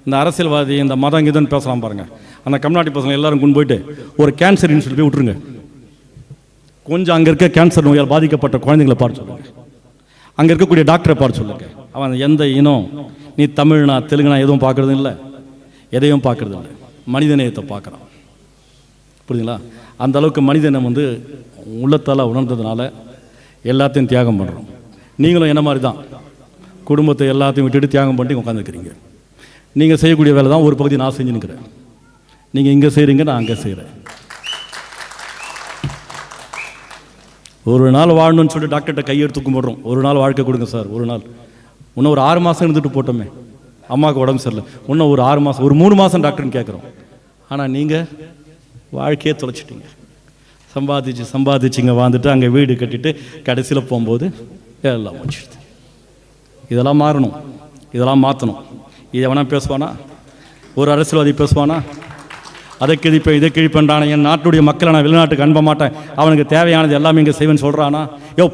இந்த அரசியல்வாதி, இந்த மதம் இதுன்னு பேசலாம் பாருங்கள். அந்த கம்யூனிட்டி பசங்க எல்லாரும் கொண்டு போயிட்டு ஒரு கேன்சர் இன்ஸ்டியூட் போய் விட்டுருங்க. கொஞ்சம் அங்கே இருக்க கேன்சர் நோயால் பாதிக்கப்பட்ட குழந்தைங்களை பார்த்து சொல்லுங்கள். அங்கே இருக்கக்கூடிய டாக்டரை பார்த்து சொல்லுங்க. அவன் எந்த இனம், நீ தமிழ்னா தெலுங்குனா எதுவும் பார்க்குறது இல்லை, எதையும் பார்க்குறது இல்லை, மனிதநேயத்தை பார்க்குறான். புரியுதுங்களா? அந்த அளவுக்கு மனிதனை வந்து உள்ளத்தால் உணர்ந்ததுனால எல்லாத்தையும் தியாகம் பண்ணுறோம். நீங்களும் என்ன மாதிரி தான் குடும்பத்தை எல்லாத்தையும் விட்டுட்டு தியாகம் பண்ணிட்டு உட்காந்துருக்கிறீங்க. நீங்கள் செய்யக்கூடிய வேலை தான் ஒரு பகுதி நான் செஞ்சு நிற்கிறேன். நீங்கள் இங்கே செய்கிறீங்க, நான் அங்கே செய்கிறேன். ஒரு நாள் வாழணும்னு சொல்லிட்டு டாக்டர்கிட்ட கையெடுத்து கும்பிட்றோம். ஒரு நாள் வாழ்க்கை கொடுங்க சார், ஒரு நாள். இன்னும் ஒரு 6 மாதம் இருந்துட்டு போட்டோமே, அம்மாவுக்கு உடம்பு சரியில்லை, இன்னும் ஒரு 6 மாதம், ஒரு 3 மாதம் டாக்டர்னு கேட்குறோம். ஆனால் நீங்கள் வாழ்க்கையே தொலைச்சிட்டீங்க. சம்பாதிச்சு இங்கே வாழ்ந்துட்டு அங்கே வீடு கட்டிட்டு கடைசியில் போகும்போது எல்லாம் முடிச்சிடுது. இதெல்லாம் மாறணும், இதெல்லாம் மாற்றணும். இதை வேணா பேசுவானா? ஒரு அரசியல்வாதி பேசுவானா? அதை கிழிப்பேன் இதை கிழிப்பேன்றான, என் நாட்டுடைய மக்களை நான் வெளிநாட்டுக்கு அனுப்ப மாட்டேன், அவனுக்கு தேவையானது எல்லாமே இங்கே செய்வேன்னு சொல்கிறானா?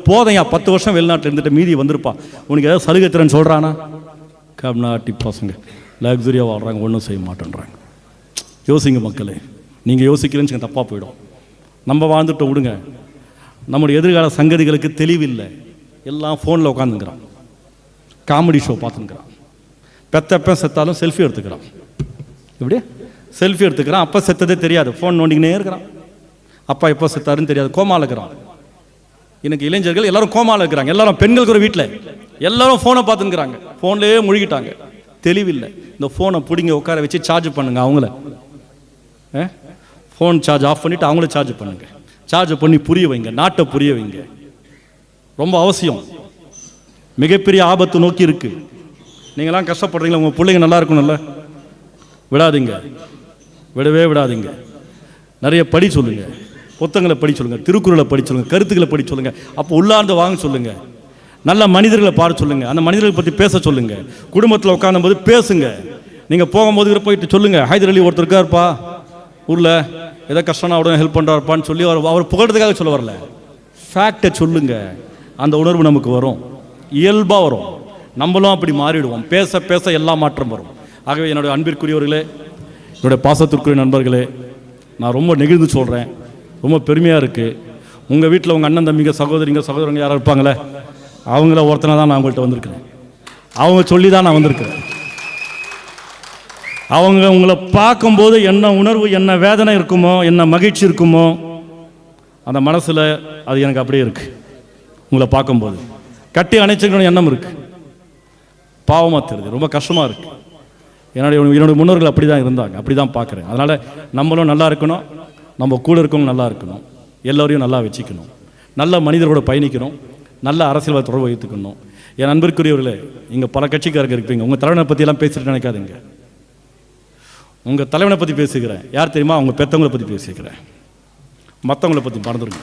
போதையா 10 வருஷம் வெளிநாட்டில் இருந்துட்டு மீதி வந்திருப்பா, உனக்கு ஏதாவது சலுகை தரேன்னு சொல்கிறானா? கம்நாட்டி பசங்க லக்ஸுரியாக வாழ்கிறாங்க, ஒன்றும் செய்ய மாட்டேன்றாங்க. யோசிங்க மக்களே, நீங்கள் யோசிக்கிறேன்னு தப்பாக போயிடும். நம்ம வாழ்ந்துட்டு விடுங்க. நம்முடைய எதிர்கால சங்கதிகளுக்கு தெளிவில்லை. எல்லாம் ஃபோனில் உட்காந்துங்கிறான், காமெடி ஷோ பார்த்துங்கிறான், பெத்தப்ப செத்தாலும் செல்ஃபி எடுத்துக்கிறான். இப்படி செல்ஃபி எடுத்துக்கிறான். அப்போ செத்ததே தெரியாது, ஃபோன் நோண்டிக்கினே இருக்கிறான். அப்பா எப்போ செத்தாருன்னு தெரியாது, கோமாவில் இருக்கிறான். எனக்கு இளைஞர்கள் எல்லாரும் கோமாவில் இருக்கிறாங்க. எல்லாரும் பெண்களுக்கு ஒரு வீட்டில் எல்லாரும் ஃபோனை பார்த்துங்கிறாங்க, ஃபோன்லேயே முழுகிட்டாங்க. தெளிவில்லை. இந்த ஃபோனை பிடிங்க உட்கார வச்சு சார்ஜ் பண்ணுங்க. அவங்கள ஃபோன் சார்ஜ் ஆஃப் பண்ணிவிட்டு அவங்கள சார்ஜ் பண்ணுங்க. சார்ஜ் பண்ணி புரிய வைங்க, நாட்டை புரிய வைங்க. ரொம்ப அவசியம். மிகப்பெரிய ஆபத்து நோக்கி இருக்கு. நீங்களாம் கஷ்டப்படுறீங்களா? உங்கள் பிள்ளைங்க நல்லா இருக்கணும்ல, விடாதீங்க, விடவே விடாதீங்க. நிறைய படி சொல்லுங்க, புத்தகங்களை படி சொல்லுங்க, திருக்குறளை படி சொல்லுங்க, கருத்துக்களை படி சொல்லுங்க. அப்போ உள்ளார்ந்து வாங்க சொல்லுங்க. நல்ல மனிதர்களை பாட சொல்லுங்க, அந்த மனிதர்களை பற்றி பேச சொல்லுங்க. குடும்பத்தில் உட்காரும் போது பேசுங்க. நீங்கள் போகும்போது போயிட்டு சொல்லுங்க, ஹைதர் அலி ஒருத்தர் இருக்காருப்பா ஊரில், ஏதோ கஷ்டம்னா உடனே ஹெல்ப் பண்ணுறாருப்பான்னு சொல்லி அவர் புகழ்றதுக்காக சொல்ல வரல, ஃபேக்டை சொல்லுங்க. அந்த உணர்வு நமக்கு வரும், இயல்பாக வரும். நம்மளும் அப்படி மாறிடுவோம். பேச பேச எல்லா மாற்றம் வரும். ஆகவே என்னுடைய அன்பிற்குரியவர்களே, என்னுடைய பாசத்திற்குரிய நண்பர்களே, நான் ரொம்ப நெகிழ்ந்து சொல்கிறேன். ரொம்ப பெருமையாக இருக்குது. உங்கள் வீட்டில் உங்கள் அண்ணன் தம்பிங்க சகோதரங்க யாராவது இருப்பாங்களே, அவங்கள ஒருத்தனை தான் நான் உங்கள்கிட்ட வந்திருக்கிறேன். அவங்க சொல்லி தான் நான் வந்திருக்கிறேன். அவங்க உங்களை பார்க்கும்போது என்ன உணர்வு, என்ன வேதனை இருக்குமோ, என்ன மகிழ்ச்சி இருக்குமோ, அந்த மனசில் அது எனக்கு அப்படியே இருக்குது. உங்களை பார்க்கும்போது கட்டி அணைச்சிக்கணும் எண்ணம் இருக்குது. பாவமாக தெரியுது, ரொம்ப கஷ்டமாக இருக்குது. என்னுடைய முன்னோர்கள் அப்படி தான் இருந்தாங்க, அப்படி தான் பார்க்குறேன். அதனால் நம்மளும் நல்லா இருக்கணும், நம்ம கூட இருக்கவங்க நல்லா இருக்கணும், எல்லோரையும் நல்லா வச்சுக்கணும், நல்ல மனிதரோட பயணிக்கணும், நல்ல அரசியல்வாத தொடர்பு வைத்துக்கணும். என் அன்பிற்குரியவர்களே, இங்கே பல கட்சிக்காரங்க இருப்பீங்க. உங்கள் தலைவனை பற்றியெல்லாம் பேசிட்டு நினைக்காதுங்க. உங்கள் தலைவனை பற்றி பேசுகிறேன். யார் தெரியுமா? அவங்க பெற்றவங்களை பற்றி பேசிக்கிறேன். மற்றவங்களை பற்றி மறந்துடுங்க.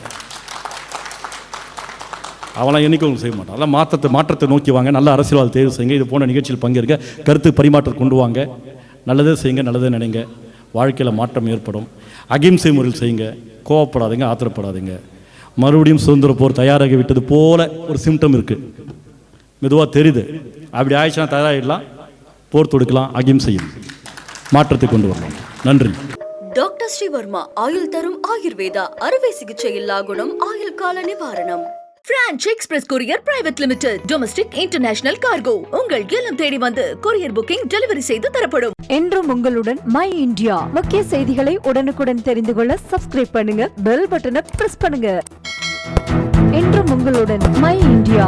அவெல்லாம் என்றைக்கும் செய்ய மாட்டான். அதெல்லாம் மாற்றத்தை நோக்கி வாங்க. நல்ல அரசியல்வாத தேர்வு செய்யுங்க. இது போன்ற நிகழ்ச்சியில் பங்கேற்க, கருத்து பரிமாற்றம் கொண்டு வாங்க. நல்லதே செய்யுங்க, நல்லதே நினைங்க. வாழ்க்கையில் மாற்றம் ஏற்படும். அகிம்சை முறையில் செய்யுங்க. கோவப்படாதீங்க, ஆத்திரப்படாதீங்க. மறுபடியும் சுதந்திர போர் தயாராகி விட்டது போல ஒரு சிம்டம் இருக்குது, மெதுவாக தெரியுது. அப்படி ஆயிடுச்சுன்னா தயாராகிடலாம், போர் தொடுக்கலாம், அகிம்சையும் மாற்றத்தை கொண்டு வரலாம். நன்றி. டாக்டர் ஸ்ரீவர்மா ஆயுள் தரும் ஆயுர்வேதா அறுவை சிகிச்சை இல்லா குணம், ஆயுள் கால நிவாரணம். Branch express courier private limited, domestic international cargo. உங்கள் இல்லம் தேடி வந்து கொரியர் புக்கிங் டெலிவரி செய்து தரப்படும். என்றும் உங்களுடன் மை இந்தியா. முக்கிய செய்திகளை உடனுக்குடன் தெரிந்து கொள்ள சப்ஸ்கிரைப் பண்ணுங்க, பெல் பட்டனை பிரஸ் பண்ணுங்க. என்றும் உங்களுடன் மை இந்தியா.